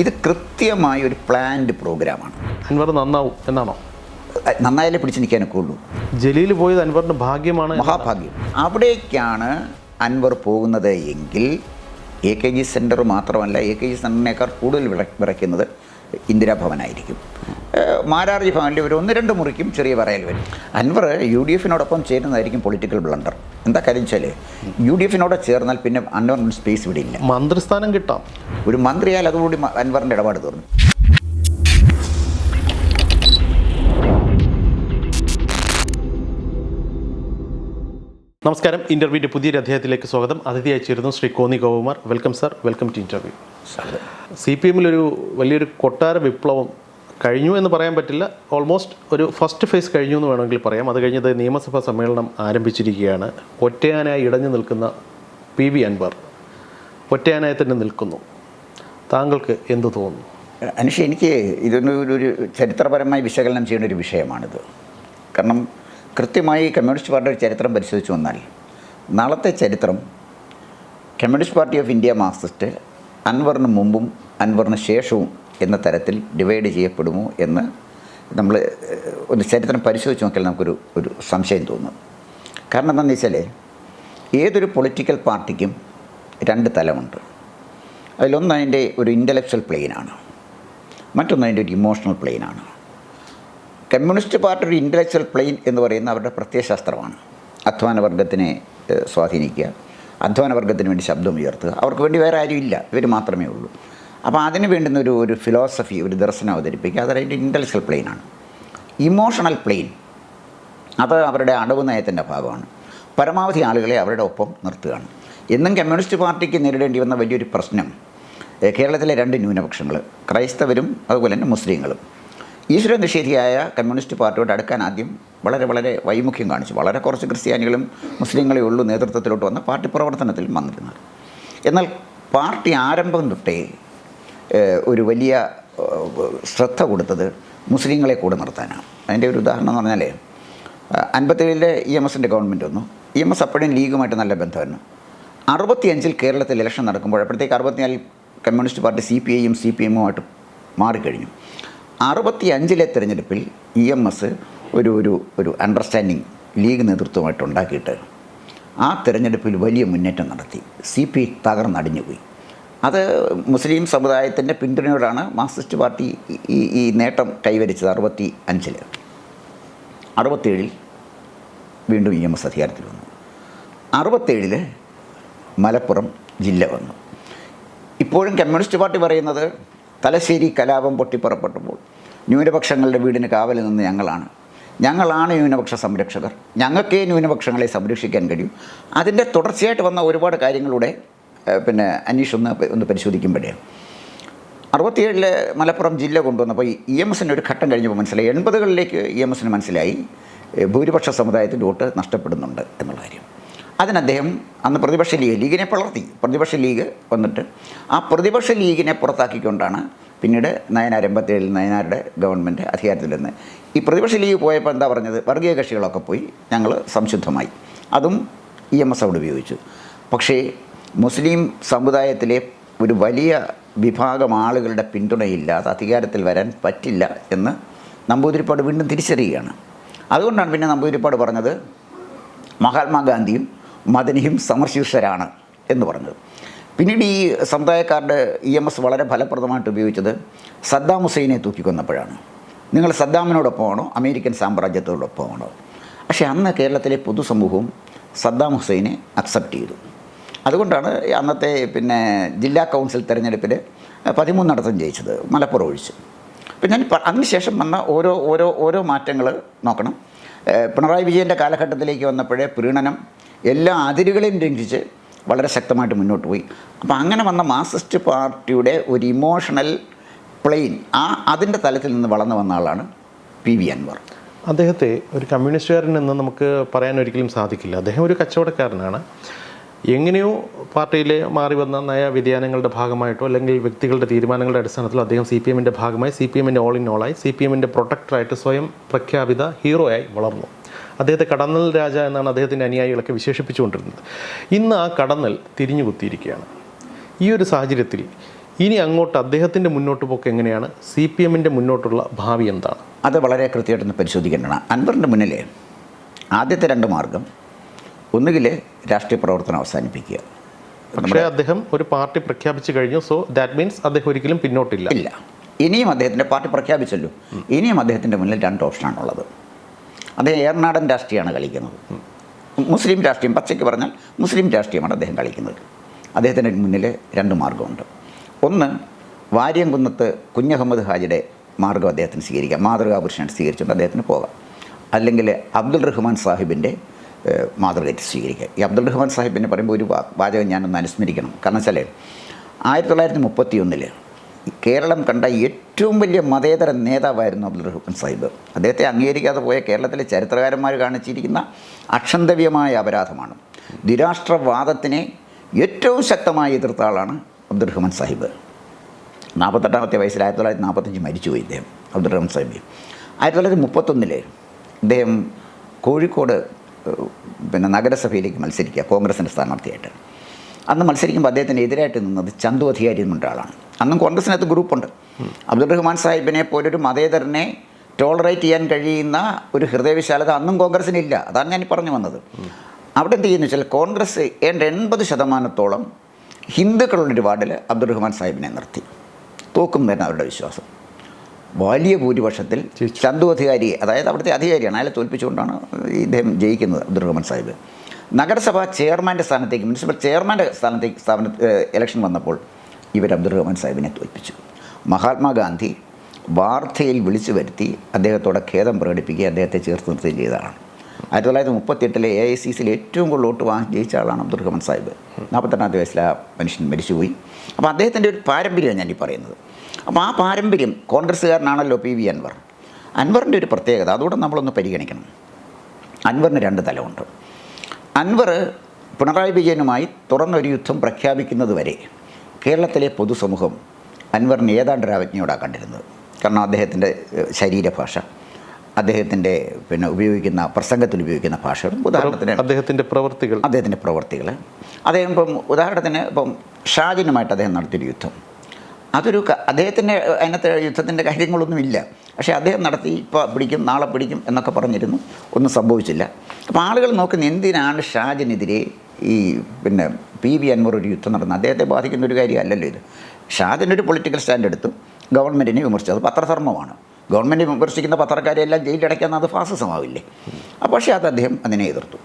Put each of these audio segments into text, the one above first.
ഇത് കൃത്യമായ ഒരു പ്ലാൻഡ് പ്രോഗ്രാമാണ്. അൻവർ നന്നാവും എന്നാണോ? നന്നായാലേ പിടിച്ചു നിൽക്കാനൊക്കെ ഉള്ളൂ. ജലീൽ പോയത് അൻവറിൻ്റെ ഭാഗ്യമാണ്, മഹാഭാഗ്യം. അവിടേക്കാണ് അൻവർ പോകുന്നത് എങ്കിൽ AKG സെൻറ്റർ മാത്രമല്ല, AKG സെൻറ്ററിനേക്കാൾ കൂടുതൽ വിറയ്ക്കുന്നത് ഇന്ദിരാഭവനായിരിക്കും. മാരാർജി ഭവനിൽ ഒരു 1-2 മുറിക്കും ചെറിയ പറയൽ വരും. അൻവർ UDF-നോടൊപ്പം ചേരുന്നതായിരിക്കും പൊളിറ്റിക്കൽ ബ്ലണ്ടർ. എന്താ കാര്യം വെച്ചാൽ UDF-നോട് ചേർന്നാൽ പിന്നെ അൻവറിന് സ്പേസ് ഇവിടെ ഇല്ല. മന്ത്രിസ്ഥാനം കിട്ടാം. ഒരു മന്ത്രിയാൽ അതുകൂടി അൻവറിൻ്റെ ഇടപാട് തീർന്നു. നമസ്കാരം. ഇൻ്റർവ്യൂവിൻ്റെ പുതിയൊരു അധ്യായത്തിലേക്ക് സ്വാഗതം. അതിഥിയായി ചേരുന്നു Shri Konni Gopakumar. Welcome sir, welcome to interview. CPM-ലൊരു വലിയൊരു കൊട്ടാര വിപ്ലവം കഴിഞ്ഞു എന്ന് പറയാൻ പറ്റില്ല. ഓൾമോസ്റ്റ് ഒരു ഫസ്റ്റ് ഫേസ് കഴിഞ്ഞു എന്ന് വേണമെങ്കിൽ പറയാം. അത് കഴിഞ്ഞത് നിയമസഭാ സമ്മേളനം ആരംഭിച്ചിരിക്കുകയാണ്. ഒറ്റയാനായി ഇടഞ്ഞു നിൽക്കുന്ന PV അൻവർ ഒറ്റയാനായി തന്നെ നിൽക്കുന്നു. താങ്കൾക്ക് എന്ത് തോന്നുന്നു? അനുഷ, എനിക്ക് ഇതൊരു ചരിത്രപരമായി വിശകലനം ചെയ്യുന്ന ഒരു വിഷയമാണിത്. കാരണം കൃത്യമായി കമ്മ്യൂണിസ്റ്റ് പാർട്ടിയുടെ ചരിത്രം പരിശോധിച്ച് വന്നാൽ നാളത്തെ ചരിത്രം communist party of India Marxist അൻവറിന് മുമ്പും അൻവറിന് ശേഷവും എന്ന തരത്തിൽ ഡിവൈഡ് ചെയ്യപ്പെടുമോ എന്ന് നമ്മൾ ഒരു ചരിത്രം പരിശോധിച്ച് നോക്കിയാൽ നമുക്കൊരു സംശയം തോന്നും. കാരണം എന്താണെന്ന് വെച്ചാൽ ഏതൊരു പൊളിറ്റിക്കൽ പാർട്ടിക്കും 2 തലമുണ്ട്. അതിലൊന്ന് അതിൻ്റെ ഒരു ഇൻ്റലക്ച്വൽ പ്ലെയിനാണ്, മറ്റൊന്ന് അതിൻ്റെ ഒരു ഇമോഷണൽ പ്ലെയിനാണ്. കമ്മ്യൂണിസ്റ്റ് പാർട്ടിയുടെ ഇൻ്റലക്ച്വൽ പ്ലെയിൻ എന്ന് പറയുന്ന അവരുടെ പ്രത്യയശാസ്ത്രമാണ്. അധ്വാനവർഗത്തിനെ സ്വാധീനിക്കുക, അധ്വാനവർഗത്തിന് വേണ്ടി ശബ്ദം ഉയർത്തുക. അവർക്ക് വേണ്ടി വേറെ ആരും ഇല്ല, ഇവർ മാത്രമേ ഉള്ളൂ. അപ്പോൾ അതിന് വേണ്ടുന്ന ഒരു ഫിലോസഫി, ഒരു ദർശനം അവതരിപ്പിക്കുക, അത് അതിൻ്റെ ഇൻ്റലക്ച്വൽ പ്ലെയിനാണ്. ഇമോഷണൽ പ്ലെയിൻ അത് അവരുടെ അടവ് നയത്തിൻ്റെ ഭാഗമാണ്. പരമാവധി ആളുകളെ അവരുടെ ഒപ്പം നിർത്തുകയാണ്. എന്നും കമ്മ്യൂണിസ്റ്റ് പാർട്ടിക്ക് നേരിടേണ്ടി വന്ന വലിയൊരു പ്രശ്നം കേരളത്തിലെ 2 ന്യൂനപക്ഷങ്ങൾ, ക്രൈസ്തവരും അതുപോലെ തന്നെ മുസ്ലിങ്ങളും. ഈശ്വര നിഷേധിയായ കമ്മ്യൂണിസ്റ്റ് പാർട്ടിയോട് അടുക്കാൻ ആദ്യം വളരെ വൈമുഖ്യം കാണിച്ചു. വളരെ കുറച്ച് ക്രിസ്ത്യാനികളും മുസ്ലിങ്ങളെ ഉള്ളൂ നേതൃത്വത്തിലോട്ട് വന്ന പാർട്ടി പ്രവർത്തനത്തിൽ വന്നിരുന്നത്. എന്നാൽ പാർട്ടി ആരംഭം തൊട്ടേ ഒരു വലിയ ശ്രദ്ധ കൊടുത്തത് മുസ്ലിങ്ങളെ കൂടെ നിർത്താനാണ്. അതിൻ്റെ ഒരു ഉദാഹരണം എന്ന് പറഞ്ഞാൽ 57-ലെ EMS-ൻ്റെ ഗവൺമെൻറ് വന്നു. EMS അപ്പോഴും ലീഗുമായിട്ട് നല്ല ബന്ധമായിരുന്നു. 65-ൽ കേരളത്തിൽ ഇലക്ഷൻ നടക്കുമ്പോൾ അപ്പോഴത്തേക്ക് 64 കമ്മ്യൂണിസ്റ്റ് പാർട്ടി CPI-യും CPM-ഉമായിട്ട് മാറിക്കഴിഞ്ഞു. 65-ലെ തിരഞ്ഞെടുപ്പിൽ EMS ഒരു അണ്ടർസ്റ്റാൻഡിങ് ലീഗ് നേതൃത്വമായിട്ട് ഉണ്ടാക്കിയിട്ട് ആ തിരഞ്ഞെടുപ്പിൽ വലിയ മുന്നേറ്റം നടത്തി. CPI തകർന്നടിഞ്ഞുപോയി. അത് മുസ്ലിം സമുദായത്തിൻ്റെ പിന്തുണയോടാണ് മാർക്സിസ്റ്റ് പാർട്ടി ഈ നേട്ടം കൈവരിച്ചത്. 65-ൽ 67-ൽ വീണ്ടും EMS അധികാരത്തിൽ വന്നു. 67-ൽ മലപ്പുറം ജില്ല വന്നു. ഇപ്പോഴും കമ്മ്യൂണിസ്റ്റ് പാർട്ടി പറയുന്നത് തലശ്ശേരി കലാപം പൊട്ടിപ്പുറപ്പെട്ടപ്പോൾ ന്യൂനപക്ഷങ്ങളുടെ വീടിന് കാവൽ നിന്ന് ഞങ്ങളാണ് ന്യൂനപക്ഷ സംരക്ഷകർ, ഞങ്ങൾക്കേ ന്യൂനപക്ഷങ്ങളെ സംരക്ഷിക്കാൻ കഴിയും. അതിൻ്റെ തുടർച്ചയായിട്ട് വന്ന ഒരുപാട് കാര്യങ്ങളുടെ അന്വേഷണം ഒന്ന് പരിശോധിക്കുമ്പോഴേ 67-ൽ മലപ്പുറം ജില്ല കൊണ്ടുവന്നപ്പോൾ EMS-ന് ഒരു ഘട്ടം കഴിഞ്ഞപ്പോൾ മനസ്സിലായി, 80-കളിലേക്ക് EMS-ന് മനസ്സിലായി ഭൂരിപക്ഷ സമുദായത്തിൻ്റെ വോട്ട് നഷ്ടപ്പെടുന്നുണ്ട് എന്നുള്ള കാര്യം. അതിന് അദ്ദേഹം അന്ന് പ്രതിപക്ഷ ലീഗിനെ പിളർത്തി. പ്രതിപക്ഷ ലീഗ് വന്നിട്ട് ആ പ്രതിപക്ഷ ലീഗിനെ പുറത്താക്കിക്കൊണ്ടാണ് പിന്നീട് 87-ൽ നയനാരുടെ ഗവൺമെൻറ് അധികാരത്തിൽ നിന്ന്. ഈ പ്രതിപക്ഷ ലീഗ് പോയപ്പോൾ എന്താ പറഞ്ഞത്? വർഗീയ കക്ഷികളൊക്കെ പോയി, ഞങ്ങൾ സംശുദ്ധമായി. അതും EMS അവിടെ ഉപയോഗിച്ചു. പക്ഷേ മുസ്ലിം സമുദായത്തിലെ ഒരു വലിയ വിഭാഗം ആളുകളുടെ പിന്തുണയില്ലാതെ അധികാരത്തിൽ വരാൻ പറ്റില്ല എന്ന് നമ്പൂതിരിപ്പാട് വീണ്ടും തിരിച്ചറിയുകയാണ്. അതുകൊണ്ടാണ് പിന്നെ നമ്പൂതിരിപ്പാട് പറഞ്ഞത് മഹാത്മാഗാന്ധിയും മദനിയും സമശീർഷരാണ് എന്ന് പറഞ്ഞത്. പിന്നീട് ഈ സമുദായക്കാരുടെ EMS വളരെ ഫലപ്രദമായിട്ട് ഉപയോഗിച്ചത് സദ്ദാം ഹുസൈനെ തൂക്കിക്കൊന്നപ്പോഴാണ്. നിങ്ങൾ സദ്ദാമിനോടൊപ്പമാണോ അമേരിക്കൻ സാമ്രാജ്യത്തോടൊപ്പമാണോ? പക്ഷേ അന്ന് കേരളത്തിലെ പൊതുസമൂഹവും സദ്ദാം ഹുസൈനെ അക്സെപ്റ്റ് ചെയ്തു. അതുകൊണ്ടാണ് അന്നത്തെ ജില്ലാ കൗൺസിൽ തെരഞ്ഞെടുപ്പിൽ 13 ജയിച്ചത്, മലപ്പുറം ഒഴിച്ച്. പിന്നെ അതിനുശേഷം വന്ന ഓരോ മാറ്റങ്ങൾ നോക്കണം. പിണറായി വിജയൻ്റെ കാലഘട്ടത്തിലേക്ക് വന്നപ്പോഴേ പ്രീണനം എല്ലാ അതിരുകളെയും ലംഘിച്ച് വളരെ ശക്തമായിട്ട് മുന്നോട്ട് പോയി. അപ്പോൾ അങ്ങനെ വന്ന മാർക്സിസ്റ്റ് പാർട്ടിയുടെ ഒരു ഇമോഷണൽ പ്ലെയിൻ അതിൻ്റെ തലത്തിൽ നിന്ന് വളർന്നു വന്ന ആളാണ് PV അൻവർ. അദ്ദേഹത്തെ ഒരു കമ്മ്യൂണിസ്റ്റുകാരൻ എന്ന് നമുക്ക് പറയാൻ ഒരിക്കലും സാധിക്കില്ല. അദ്ദേഹം ഒരു കച്ചവടക്കാരനാണ്. എങ്ങനെയോ പാർട്ടിയിലെ മാറി വന്ന നയ വ്യതിയാനങ്ങളുടെ ഭാഗമായിട്ടോ അല്ലെങ്കിൽ വ്യക്തികളുടെ തീരുമാനങ്ങളുടെ അടിസ്ഥാനത്തിലോ അദ്ദേഹം CPM-ൻ്റെ ഭാഗമായി, CPM-ൻ്റെ ഓൾ ഇൻ ഓളായി, CPM-ൻ്റെ പ്രൊട്ടക്ടറായിട്ട് സ്വയം പ്രഖ്യാപിത ഹീറോയായി വളർന്നു. അദ്ദേഹത്തെ കടന്നൽ രാജ എന്നാണ് അദ്ദേഹത്തിൻ്റെ അനുയായികളൊക്കെ വിശേഷിപ്പിച്ചുകൊണ്ടിരുന്നത്. ഇന്ന് ആ കടന്നൽ തിരിഞ്ഞു കുത്തിയിരിക്കുകയാണ്. ഈ ഒരു സാഹചര്യത്തിൽ ഇനി അങ്ങോട്ട് അദ്ദേഹത്തിൻ്റെ മുന്നോട്ട് പോക്ക് എങ്ങനെയാണ്? CPM-ൻ്റെ മുന്നോട്ടുള്ള ഭാവി എന്താണ്? അത് വളരെ കൃത്യമായിട്ടൊന്ന് പരിശോധിക്കേണ്ടതാണ്. അൻവറിൻ്റെ മുന്നിൽ ആദ്യത്തെ 2 മാർഗം, ഒന്നുകിൽ രാഷ്ട്രീയ പ്രവർത്തനം അവസാനിപ്പിക്കുക. പക്ഷേ അദ്ദേഹം ഒരു പാർട്ടി പ്രഖ്യാപിച്ചു കഴിഞ്ഞു. സോ ദാറ്റ് മീൻസ് അദ്ദേഹം ഒരിക്കലും പിന്നോട്ടില്ല. ഇല്ല, ഇനിയും അദ്ദേഹത്തിൻ്റെ പാർട്ടി പ്രഖ്യാപിച്ചല്ലോ. ഇനിയും അദ്ദേഹത്തിൻ്റെ മുന്നിൽ 2 ഓപ്ഷനാണുള്ളത്. അദ്ദേഹം ഏർനാടൻ രാഷ്ട്രീയമാണ് കളിക്കുന്നത്. മുസ്ലിം രാഷ്ട്രീയം, പച്ചയ്ക്ക് പറഞ്ഞാൽ മുസ്ലിം രാഷ്ട്രീയമാണ് അദ്ദേഹം കളിക്കുന്നത്. അദ്ദേഹത്തിൻ്റെ മുന്നിൽ 2 മാർഗമുണ്ട്. ഒന്ന്, വാര്യംകുന്നത്ത് കുഞ്ഞഹമ്മദ് ഹാജിയുടെ മാർഗം അദ്ദേഹത്തിന് സ്വീകരിക്കാം, മാതൃകാ പുരുഷനായിട്ട് സ്വീകരിച്ചുകൊണ്ട് അദ്ദേഹത്തിന് പോകാം. അല്ലെങ്കിൽ അബ്ദുൾ റഹ്മാൻ സാഹിബിൻ്റെ മാതൃകയായിട്ട് സ്വീകരിക്കുക. ഈ അബ്ദുൾ റഹ്മാൻ സാഹിബിനെ പറയുമ്പോൾ ഒരു വാചകം ഞാനൊന്ന് അനുസ്മരിക്കണം. കാരണം വെച്ചാൽ 1931 കേരളം കണ്ട ഏറ്റവും വലിയ മതേതര നേതാവായിരുന്നു അബ്ദുൾ റഹ്മാൻ സാഹിബ്. അദ്ദേഹത്തെ അംഗീകരിക്കാതെ പോയ കേരളത്തിലെ ചരിത്രകാരന്മാർ കാണിച്ചിരിക്കുന്ന അക്ഷന്തവ്യമായ അപരാധമാണ്. ദ്വിരാഷ്ട്രവാദത്തിനെ ഏറ്റവും ശക്തമായി എതിർത്ത ആളാണ് അബ്ദുൾ റഹ്മാൻ സാഹിബ്. 48-ാമത്തെ വയസ്സിൽ 1945 മരിച്ചുപോയി ഇദ്ദേഹം, അബ്ദുൾ റഹ്മാൻ സാഹിബ്. 1931 അദ്ദേഹം കോഴിക്കോട് നഗരസഭയിലേക്ക് മത്സരിക്കുക, കോൺഗ്രസിൻ്റെ സ്ഥാനാർത്ഥിയായിട്ട്. അന്ന് മത്സരിക്കുമ്പോൾ അദ്ദേഹത്തിന് എതിരായിട്ട് നിന്നത് ചന്തു അധികാരി എന്ന ആളാണ്. അന്നും കോൺഗ്രസിനകത്ത് ഗ്രൂപ്പുണ്ട്. അബ്ദുൾ റഹ്മാൻ സാഹിബിനെ പോലൊരു മതേതരനെ ടോളറേറ്റ് ചെയ്യാൻ കഴിയുന്ന ഒരു ഹൃദയവിശാലത അന്നും കോൺഗ്രസിനില്ല. അതാണ് ഞാൻ പറഞ്ഞു വന്നത്. അവിടെ എന്ത് ചെയ്യുന്നു വെച്ചാൽ കോൺഗ്രസ് 80% ഹിന്ദുക്കളുള്ളൊരു വാർഡിൽ അബ്ദുൾ റഹ്മാൻ സാഹിബിനെ നിർത്തി. തോക്കും തന്നെ അവരുടെ വിശ്വാസം. വലിയ ഭൂരിപക്ഷത്തിൽ ചന്തു അധികാരി, അതായത് അവിടുത്തെ അധികാരിയാണ്, അയാളെ തോൽപ്പിച്ചുകൊണ്ടാണ് ഇദ്ദേഹം ജയിക്കുന്നത് അബ്ദുൾ റഹ്മാൻ സാഹിബ്. നഗരസഭ ചെയർമാൻ്റെ സ്ഥാനത്തേക്ക്, മുനിസിപ്പൽ ചെയർമാൻ്റെ സ്ഥാനത്തേക്ക് ഇലക്ഷൻ വന്നപ്പോൾ ഇവർ അബ്ദുൾ റഹ്മാൻ സാഹിബിനെ തോൽപ്പിച്ചു. മഹാത്മാഗാന്ധി വാർത്തയിൽ വിളിച്ചു വരുത്തി അദ്ദേഹത്തോടെ ഖേദം പ്രകടിപ്പിക്കുക, അദ്ദേഹത്തെ ചേർത്ത് നിർത്തുകയും ചെയ്തതാണ്. 1938 AICCയിൽ ഏറ്റവും കൂടുതൽ വോട്ട് വാങ്ങി ജയിച്ച ആളാണ് അബ്ദുൾ റഹ്മാൻ സാഹിബ്. 48-ാമത്തെ വയസ്സിൽ ആ മനുഷ്യൻ മരിച്ചുപോയി. അപ്പോൾ അദ്ദേഹത്തിൻ്റെ ഒരു പാരമ്പര്യമാണ് ഞാൻ ഈ പറയുന്നത്. അപ്പോൾ ആ പാരമ്പര്യം, കോൺഗ്രസ്സുകാരനാണല്ലോ PV അൻവർ. അൻവറിൻ്റെ ഒരു പ്രത്യേകത അതുകൂടെ നമ്മളൊന്ന് പരിഗണിക്കണം. അൻവറിന് 2 തലമുണ്ട്. അൻവർ പിണറായി വിജയനുമായി തുറന്നൊരു യുദ്ധം പ്രഖ്യാപിക്കുന്നത് വരെ കേരളത്തിലെ പൊതുസമൂഹം അൻവറിന് ഏതാണ്ട് രാജ്ഞിയോടാണ് കണ്ടിരുന്നത്. കാരണം അദ്ദേഹത്തിൻ്റെ ശരീരഭാഷ, അദ്ദേഹത്തിൻ്റെ ഉപയോഗിക്കുന്ന പ്രസംഗത്തിൽ ഉപയോഗിക്കുന്ന ഭാഷകളും, ഉദാഹരണത്തിന് അദ്ദേഹത്തിൻ്റെ പ്രവർത്തികൾ അദ്ദേഹം ഉദാഹരണത്തിന് ഷാജിനുമായിട്ട് അദ്ദേഹം നടത്തിയൊരു യുദ്ധം, അതൊരു അദ്ദേഹത്തിൻ്റെ അതിനകത്ത് യുദ്ധത്തിൻ്റെ കാര്യങ്ങളൊന്നുമില്ല. പക്ഷേ അദ്ദേഹം നടത്തി, ഇപ്പോൾ പിടിക്കും നാളെ പിടിക്കും എന്നൊക്കെ പറഞ്ഞിരുന്നു, ഒന്നും സംഭവിച്ചില്ല. അപ്പോൾ ആളുകൾ നോക്കുന്ന എന്തിനാണ് ഷാജിനെതിരെ ഈ PV അൻവർ ഒരു യുദ്ധം നടന്നത്? അദ്ദേഹത്തെ ബാധിക്കുന്ന ഒരു കാര്യമല്ലല്ലോ ഇത്. ഷാജിനൊരു പൊളിറ്റിക്കൽ സ്റ്റാൻഡ് എടുത്തു, ഗവൺമെൻറ്റിനെ വിമർശിച്ചു. അത് പത്രധർമ്മമാണ്. ഗവൺമെൻറ് വിമർശിക്കുന്ന പത്രക്കാരെയെല്ലാം ജയിലിലടയ്ക്കാന്ന് അത് ഫാസിസമാവില്ലേ? പക്ഷേ അദ്ദേഹം അതിനെ എതിർത്തു.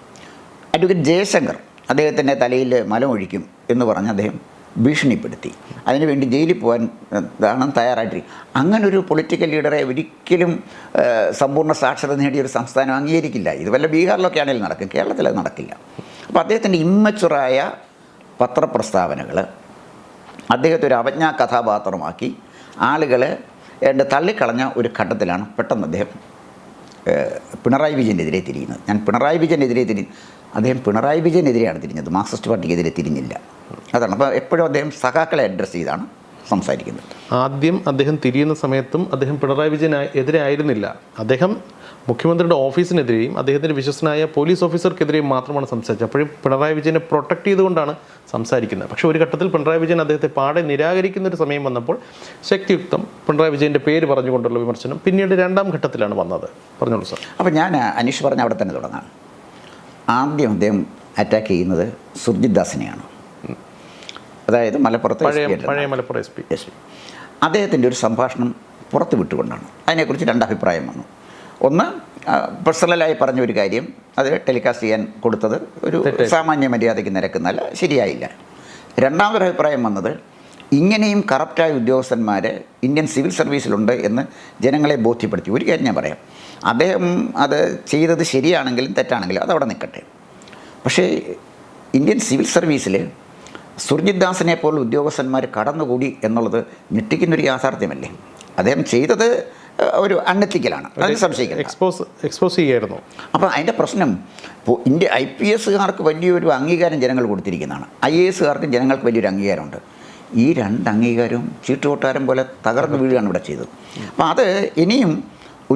അഡ്വക്കേറ്റ് ജയശങ്കർ അദ്ദേഹത്തിൻ്റെ തലയിൽ മലമൊഴിക്കും എന്ന് പറഞ്ഞ് അദ്ദേഹം ഭീഷണിപ്പെടുത്തി. അതിനുവേണ്ടി ജയിലിൽ പോകാൻ തയ്യാറായിട്ടിരിക്കും. അങ്ങനൊരു പൊളിറ്റിക്കൽ ലീഡറെ ഒരിക്കലും സമ്പൂർണ്ണ സാക്ഷരത നേടിയൊരു സംസ്ഥാനം അംഗീകരിക്കില്ല. ഇത് വല്ല ബീഹാറിലൊക്കെ ആണെങ്കിലും നടക്കും, കേരളത്തിൽ അത് നടക്കില്ല. അപ്പോൾ അദ്ദേഹത്തിൻ്റെ ഇമ്മച്ചുറായ പത്രപ്രസ്താവനകൾ അദ്ദേഹത്തെ ഒരു അവജ്ഞാ കഥാപാത്രമാക്കി ആളുകൾ തള്ളിക്കളഞ്ഞ ഒരു ഘട്ടത്തിലാണ് പെട്ടെന്ന് അദ്ദേഹം പിണറായി വിജയനെതിരെ തിരിയുന്നത്. അദ്ദേഹം പിണറായി വിജയനെതിരെയാണ് തിരിഞ്ഞത്, മാർക്സിസ്റ്റ് പാർട്ടിക്കെതിരെ തിരിഞ്ഞില്ല. അതാണ്. അപ്പോൾ എപ്പോഴും അദ്ദേഹം സഖാക്കളെ അഡ്രസ്സ് ചെയ്താണ് സംസാരിക്കുന്നത്. ആദ്യം അദ്ദേഹം തിരിയുന്ന സമയത്തും അദ്ദേഹം പിണറായി വിജയന് എതിരെ ആയിരുന്നില്ല. അദ്ദേഹം മുഖ്യമന്ത്രിയുടെ ഓഫീസിനെതിരെയും അദ്ദേഹത്തിൻ്റെ വിശ്വസനായ പോലീസ് ഓഫീസർക്കെതിരെയും മാത്രമാണ് സംസാരിച്ചത്. അപ്പോഴും പിണറായി വിജയനെ പ്രൊട്ടക്ട് ചെയ്തുകൊണ്ടാണ് സംസാരിക്കുന്നത്. പക്ഷേ ഒരു ഘട്ടത്തിൽ പിണറായി വിജയൻ അദ്ദേഹത്തെ പാടെ നിരാകരിക്കുന്ന ഒരു സമയം വന്നപ്പോൾ ശക്തിയുക്തം പിണറായി വിജയൻ്റെ പേര് പറഞ്ഞുകൊണ്ടുള്ള വിമർശനം പിന്നീട് 2ാം ഘട്ടത്തിലാണ് വന്നത്. പറഞ്ഞോളൂ സാർ. അപ്പോൾ ഞാൻ അനീഷ് പറഞ്ഞ അവിടെ തന്നെ തുടങ്ങാം. ആദ്യം അദ്ദേഹം അറ്റാക്ക് ചെയ്യുന്നത് സുർജിത് ദാസിനെയാണ്, അതായത് പഴയ മലപ്പുറം SP. അദ്ദേഹത്തിൻ്റെ ഒരു സംഭാഷണം പുറത്ത് വിട്ടുകൊണ്ടാണ്. അതിനെക്കുറിച്ച് 2 അഭിപ്രായം വന്നു. ഒന്ന്, പേഴ്സണലായി പറഞ്ഞ ഒരു കാര്യം അത് ടെലികാസ്റ്റ് ചെയ്യാൻ കൊടുത്തത് ഒരു സാമാന്യ മര്യാദയ്ക്ക് നിരക്കുന്നല്ല, ശരിയായില്ല. 2ാമതൊരു അഭിപ്രായം വന്നത് ഇങ്ങനെയും കറപ്റ്റായ ഉദ്യോഗസ്ഥന്മാർ ഇന്ത്യൻ സിവിൽ സർവീസിലുണ്ട് എന്ന് ജനങ്ങളെ ബോധ്യപ്പെടുത്തി. ഒരു കാര്യം ഞാൻ പറയാം, അദ്ദേഹം അത് ചെയ്തത് ശരിയാണെങ്കിലും തെറ്റാണെങ്കിലും അതവിടെ നിൽക്കട്ടെ. പക്ഷേ ഇന്ത്യൻ സിവിൽ സർവീസിൽ സുർജിത് ദാസിനെ പോലെ ഉദ്യോഗസ്ഥന്മാർ കടന്നുകൂടി എന്നുള്ളത് ഞെട്ടിക്കുന്നൊരു യാഥാർത്ഥ്യമല്ലേ? അദ്ദേഹം ചെയ്തത് ഒരു അൺഎത്തിക്കലാണ്, അതിന് സംശയിക്കുന്നത്. എക്സ്പോസ് ചെയ്യായിരുന്നു. അപ്പോൾ അതിൻ്റെ പ്രശ്നം ഇന്ത്യ IPSകാർക്ക് വലിയൊരു അംഗീകാരം ജനങ്ങൾ കൊടുത്തിരിക്കുന്നതാണ്, IASകാർക്കും ജനങ്ങൾക്ക് വലിയൊരു അംഗീകാരമുണ്ട്. ഈ 2 അംഗീകാരവും ചീട്ടുകൊട്ടാരം പോലെ തകർന്നു വീഴുകയാണ് ഇവിടെ ചെയ്തത്. അപ്പോൾ അത് ഇനിയും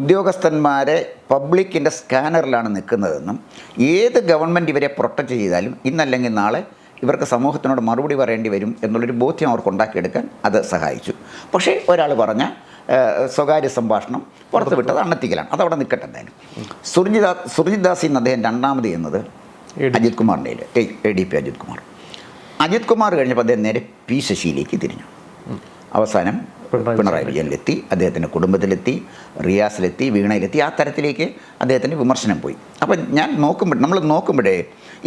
ഉദ്യോഗസ്ഥന്മാരെ പബ്ലിക്കിൻ്റെ സ്കാനറിലാണ് നിൽക്കുന്നതെന്നും ഏത് ഗവൺമെൻറ് ഇവരെ പ്രൊട്ടക്റ്റ് ചെയ്താലും ഇന്നല്ലെങ്കിൽ നാളെ ഇവർക്ക് സമൂഹത്തിനോട് മറുപടി പറയേണ്ടി വരും എന്നുള്ളൊരു ബോധ്യം അവർക്ക് ഉണ്ടാക്കിയെടുക്കാൻ അത് സഹായിച്ചു. പക്ഷേ ഒരാൾ പറഞ്ഞ സ്വകാര്യ സംഭാഷണം പുറത്ത് വിട്ടത് അണ്ണത്തിക്കലാണ്. അതവിടെ നിൽക്കട്ടെ. എന്തായാലും സുർജിത് ദാസിൽ നിന്ന് അദ്ദേഹം രണ്ടാമത് ചെയ്യുന്നത് അജിത് കുമാറിൻ്റെ ADP അജിത് കുമാർ കഴിഞ്ഞപ്പോൾ അദ്ദേഹം നേരെ P ശശിയിലേക്ക് തിരിഞ്ഞു. അവസാനം പിണറായി വിജയനിലെത്തി, അദ്ദേഹത്തിൻ്റെ കുടുംബത്തിലെത്തി, റിയാസിലെത്തി, വീണയിലെത്തി. ആ തരത്തിലേക്ക് അദ്ദേഹത്തിൻ്റെ വിമർശനം പോയി. അപ്പം നമ്മൾ നോക്കുമ്പോഴേ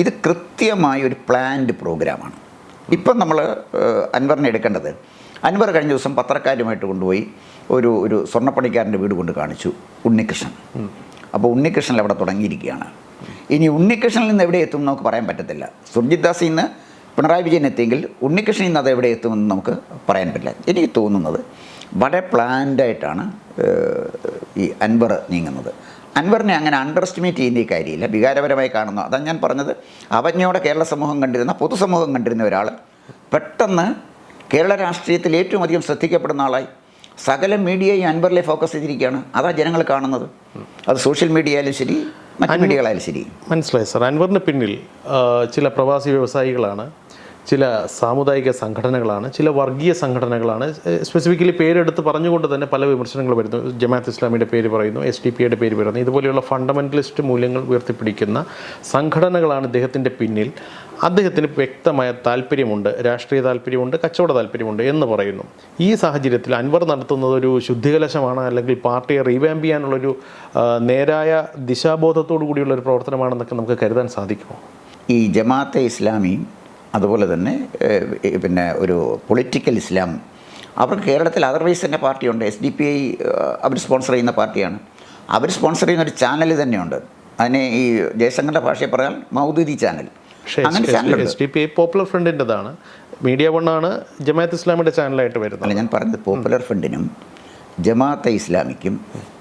ഇത് കൃത്യമായ ഒരു പ്ലാൻഡ് പ്രോഗ്രാമാണ്. ഇപ്പം നമ്മൾ അൻവറിനെ എടുക്കേണ്ടത്, അൻവർ കഴിഞ്ഞ ദിവസം പത്രക്കാരുമായിട്ട് കൊണ്ടുപോയി ഒരു സ്വർണ്ണപ്പണിക്കാരൻ്റെ വീട് കൊണ്ട് കാണിച്ചു, ഉണ്ണികൃഷ്ണൻ. അപ്പോൾ ഉണ്ണികൃഷ്ണൻ അവിടെ തുടങ്ങിയിരിക്കുകയാണ്. ഇനി ഉണ്ണികൃഷ്ണനിൽ നിന്ന് എവിടെ എത്തും നമുക്ക് പറയാൻ പറ്റത്തില്ല. സുർജിത് ദാസിൽ നിന്ന് പിണറായി വിജയൻ എത്തിയെങ്കിൽ ഉണ്ണികൃഷ്ണനിൽ നിന്ന് അത് എവിടെ എത്തുമെന്ന് നമുക്ക് പറയാൻ പറ്റില്ല. എനിക്ക് തോന്നുന്നത് വളരെ പ്ലാൻഡായിട്ടാണ് ഈ അൻവർ നീങ്ങുന്നത്. അൻവറിനെ അങ്ങനെ അണ്ടർ എസ്റ്റിമേറ്റ് ചെയ്യുന്ന ഈ കാര്യമില്ല, വികാരപരമായി കാണുന്നു. അതാണ് ഞാൻ പറഞ്ഞത്. അവജ്ഞയോടെ കേരള സമൂഹം കണ്ടിരുന്ന, പൊതുസമൂഹം കണ്ടിരുന്ന ഒരാൾ പെട്ടെന്ന് കേരള രാഷ്ട്രീയത്തിൽ ഏറ്റവും അധികം ശ്രദ്ധിക്കപ്പെടുന്ന ആളായി സകല മീഡിയയും അൻവറിലെ ഫോക്കസ് ചെയ്തിരിക്കുകയാണ്. അതാണ് ജനങ്ങൾ കാണുന്നത്. അത് സോഷ്യൽ മീഡിയ ആയാലും ശരി, മറ്റ് മീഡിയകളായാലും ശരി. മനസ്സിലായി സാർ. അൻവറിന് പിന്നിൽ ചില പ്രവാസി വ്യവസായികളാണ്, ചില സാമുദായിക സംഘടനകളാണ്, ചില വർഗീയ സംഘടനകളാണ്. സ്പെസിഫിക്കലി പേരെടുത്ത് പറഞ്ഞുകൊണ്ട് തന്നെ പല വിമർശനങ്ങൾ വരുന്നു. ജമാഅത്ത് ഇസ്ലാമിയുടെ പേര് പറയുന്നു, SDPയുടെ പേര് പറയുന്നു. ഇതുപോലെയുള്ള ഫണ്ടമെൻ്റലിസ്റ്റ് മൂല്യങ്ങൾ ഉയർത്തിപ്പിടിക്കുന്ന സംഘടനകളാണ് ഇദ്ദേഹത്തിൻ്റെ പിന്നിൽ. അദ്ദേഹത്തിന് വ്യക്തമായ താല്പര്യമുണ്ട്, രാഷ്ട്രീയ താല്പര്യമുണ്ട്, കച്ചവട താല്പര്യമുണ്ട് എന്ന് പറയുന്നു. ഈ സാഹചര്യത്തിൽ അൻവർ നടത്തുന്നത് ഒരു ശുദ്ധികലശമാണ്, അല്ലെങ്കിൽ പാർട്ടിയെ റീവാമ്പ് ചെയ്യാനുള്ളൊരു നേരായ ദിശാബോധത്തോടു കൂടിയുള്ളൊരു പ്രവർത്തനമാണെന്നൊക്കെ നമുക്ക് കരുതാൻ സാധിക്കുമോ? ഈ ജമാഅത്തെ ഇസ്ലാമി, അതുപോലെ തന്നെ പിന്നെ ഒരു പൊളിറ്റിക്കൽ ഇസ്ലാം, അവർക്ക് കേരളത്തിൽ അതർവൈസ് തന്നെ പാർട്ടിയുണ്ട്. SDPI അവർ സ്പോൺസർ ചെയ്യുന്ന പാർട്ടിയാണ്. അവർ സ്പോൺസർ ചെയ്യുന്ന ഒരു ചാനൽ തന്നെയുണ്ട്. അതിനെ ഈ ജയശങ്കറിൻ്റെ ഭാഷയിൽ പറയാൻ മൗദൂദി ചാനൽ. അങ്ങനെ ചാനലുണ്ട്. SDPI പോപ്പുലർ ഫ്രണ്ടിൻ്റെതാണ്, മീഡിയ വണ്ണാണ് ജമാഅത്ത് ഇസ്ലാമിയുടെ ചാനലായിട്ട് വരുന്നത്. അല്ല, ഞാൻ പറഞ്ഞത് പോപ്പുലർ ഫ്രണ്ടിനും ജമാഅത്തെ ഇസ്ലാമിക്കും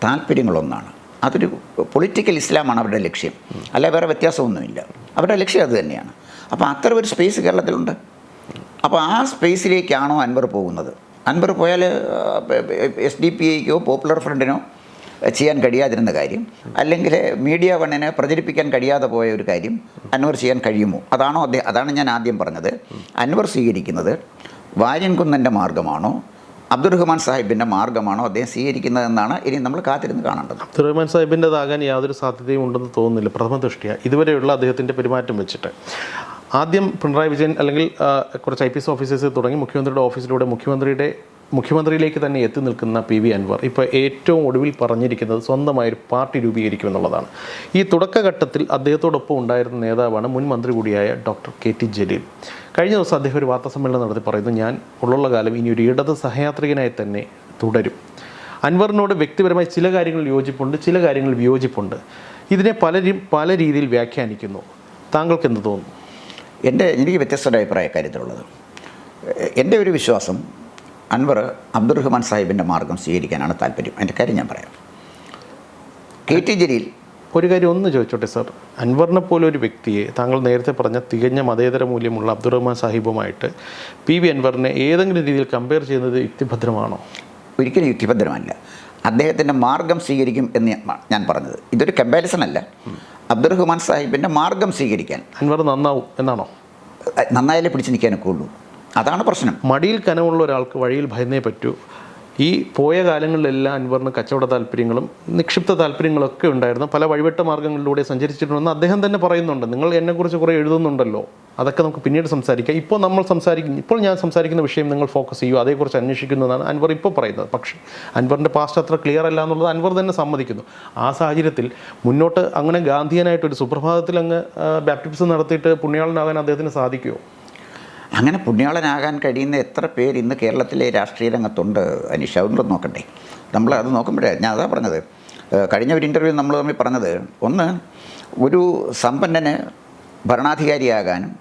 താല്പര്യങ്ങളൊന്നാണ്. അതൊരു പൊളിറ്റിക്കൽ ഇസ്ലാമാണ് അവരുടെ ലക്ഷ്യം, അല്ല വേറെ വ്യത്യാസമൊന്നുമില്ല. അവരുടെ ലക്ഷ്യം അത് തന്നെയാണ്. അപ്പോൾ അത്തരം ഒരു സ്പേസ് കേരളത്തിലുണ്ട്. അപ്പോൾ ആ സ്പേസിലേക്കാണോ അൻവർ പോകുന്നത്? അൻവർ പോയാൽ SDPIക്കോ പോപ്പുലർ ഫ്രണ്ടിനോ ചെയ്യാൻ കഴിയാതിരുന്ന കാര്യം, അല്ലെങ്കിൽ മീഡിയ വണ്ണിന് പ്രചരിപ്പിക്കാൻ കഴിയാതെ പോയ ഒരു കാര്യം അൻവർ ചെയ്യാൻ കഴിയുമോ? അതാണ് ഞാൻ ആദ്യം പറഞ്ഞത്. അൻവർ സ്വീകരിക്കുന്നത് വാര്യൻകുന്നൻ്റെ മാർഗമാണോ, അബ്ദുറഹ്മാൻ സാഹിബിൻ്റെ മാർഗ്ഗമാണോ അദ്ദേഹം സ്വീകരിക്കുന്നതെന്നാണ് ഇനി നമ്മൾ കാത്തിരുന്ന് കാണേണ്ടത്. അബ്ദുറഹ്മാൻ സാഹിബിൻ്റെതാകാൻ യാതൊരു സാധ്യതയും ഉണ്ടെന്ന് തോന്നുന്നില്ല പ്രഥമ ദൃഷ്ടിയ ഇതുവരെയുള്ള അദ്ദേഹത്തിൻ്റെ പെരുമാറ്റം വെച്ചിട്ട്. ആദ്യം പിണറായി വിജയൻ അല്ലെങ്കിൽ കുറച്ച് IPS ഓഫീസേഴ്സ് തുടങ്ങി മുഖ്യമന്ത്രിയുടെ ഓഫീസിലൂടെ മുഖ്യമന്ത്രിയിലേക്ക് തന്നെ എത്തി നിൽക്കുന്ന PV അൻവർ ഇപ്പോൾ ഏറ്റവും ഒടുവിൽ പറഞ്ഞിരിക്കുന്നത് സ്വന്തമായൊരു പാർട്ടി രൂപീകരിക്കുമെന്നുള്ളതാണ്. ഈ തുടക്കഘട്ടത്തിൽ അദ്ദേഹത്തോടൊപ്പം ഉണ്ടായിരുന്ന നേതാവാണ് മുൻ മന്ത്രി കൂടിയായ ഡോക്ടർ KT ജലീൽ. കഴിഞ്ഞ ദിവസം അദ്ദേഹം ഒരു വാർത്താസമ്മേളനം നടത്തി പറയുന്നു, ഞാൻ ഉള്ള കാലം ഇനി ഒരു ഇടത് സഹയാത്രികനായി തന്നെ തുടരും. അൻവറിനോട് വ്യക്തിപരമായി ചില കാര്യങ്ങളിൽ യോജിപ്പുണ്ട്, ചില കാര്യങ്ങളിൽ വിയോജിപ്പുണ്ട്. ഇതിനെ പലരും പല രീതിയിൽ വ്യാഖ്യാനിക്കുന്നു. താങ്കൾക്ക് എന്ത് തോന്നുന്നു? എനിക്ക് വ്യത്യസ്തമായ അഭിപ്രായ കാര്യത്തിലുള്ളത്. എൻ്റെ ഒരു വിശ്വാസം അൻവർ അബ്ദുറഹ്മാൻ സാഹിബിൻ്റെ മാർഗം സ്വീകരിക്കാനാണ് താല്പര്യം. എൻ്റെ കാര്യം ഞാൻ പറയാം. KT ജലീൽ ഒരു കാര്യം ഒന്ന് ചോദിച്ചോട്ടെ സാർ, അൻവറിനെ പോലെ ഒരു വ്യക്തിയെ താങ്കൾ നേരത്തെ പറഞ്ഞ തികഞ്ഞ മതേതര മൂല്യമുള്ള അബ്ദുറഹ്മാൻ സാഹിബുമായിട്ട് PV അൻവറിനെ ഏതെങ്കിലും രീതിയിൽ കമ്പയർ ചെയ്യുന്നത് യുക്തിഭദ്രമാണോ? ഒരിക്കലും യുക്തിഭദ്രമല്ല. അദ്ദേഹത്തിൻ്റെ മാർഗം സ്വീകരിക്കും എന്ന് ഞാൻ പറഞ്ഞത്. ഇതൊരു കമ്പാരിസൺ അല്ല. അബ്ദുറഹ്മാൻ സാഹിബിൻ്റെ മാർഗം സ്വീകരിക്കാൻ അൻവർ നന്നാവും എന്നാണോ? നന്നായാലേ പിടിച്ച് നിൽക്കാനൊക്കെ ഉള്ളൂ. അതാണ് പ്രശ്നം. മടിയിൽ കനമുള്ള ഒരാൾക്ക് വഴിയിൽ ഭയന്നേ പറ്റൂ. ഈ പോയ കാലങ്ങളിലെല്ലാം അൻവറിന് കച്ചവട താല്പര്യങ്ങളും നിക്ഷിപ്ത താല്പര്യങ്ങളൊക്കെ ഉണ്ടായിരുന്നു. പല വഴിവെട്ട മാർഗ്ഗങ്ങളിലൂടെ സഞ്ചരിച്ചിട്ടുണ്ടെന്ന് അദ്ദേഹം തന്നെ പറയുന്നുണ്ട്. നിങ്ങൾ എന്നെക്കുറിച്ച് കുറേ എഴുതുന്നുണ്ടല്ലോ, അതൊക്കെ നമുക്ക് പിന്നീട് സംസാരിക്കാം. ഇപ്പോൾ ഞാൻ സംസാരിക്കുന്ന വിഷയം നിങ്ങൾ ഫോക്കസ് ചെയ്യൂ, അതേക്കുറിച്ച് അന്വേഷിക്കുന്നതാണ് അൻവർ ഇപ്പോൾ പറയുന്നത്. പക്ഷേ അൻവറിൻ്റെ പാസ്റ്റ് അത്ര ക്ലിയർ അല്ല എന്നുള്ളത് അൻവർ തന്നെ സമ്മതിക്കുന്നു. ആ സാഹചര്യത്തിൽ മുന്നോട്ട് അങ്ങനെ ഗാന്ധിയനായിട്ടൊരു സുപ്രഭാതത്തിൽ അങ്ങ് ബാപ്റ്റിസം നടത്തിയിട്ട് പുണ്യാളനാകാൻ അദ്ദേഹത്തിന് സാധിക്കുമോ? അങ്ങനെ പുണ്യാളനാകാൻ കഴിയുന്ന എത്ര പേര് ഇന്ന് കേരളത്തിലെ രാഷ്ട്രീയ രംഗത്തുണ്ട് അനീഷ? അതൊന്നും നോക്കണ്ടേ? നമ്മൾ അത് നോക്കുമ്പോഴേ ഞാൻ അതാ പറഞ്ഞത്. കഴിഞ്ഞ ഒരു ഇൻ്റർവ്യൂ നമ്മൾ തമ്മിൽ പറഞ്ഞത്, ഒന്ന്, ഒരു സമ്പന്നന് ഭരണാധികാരിയാകാനും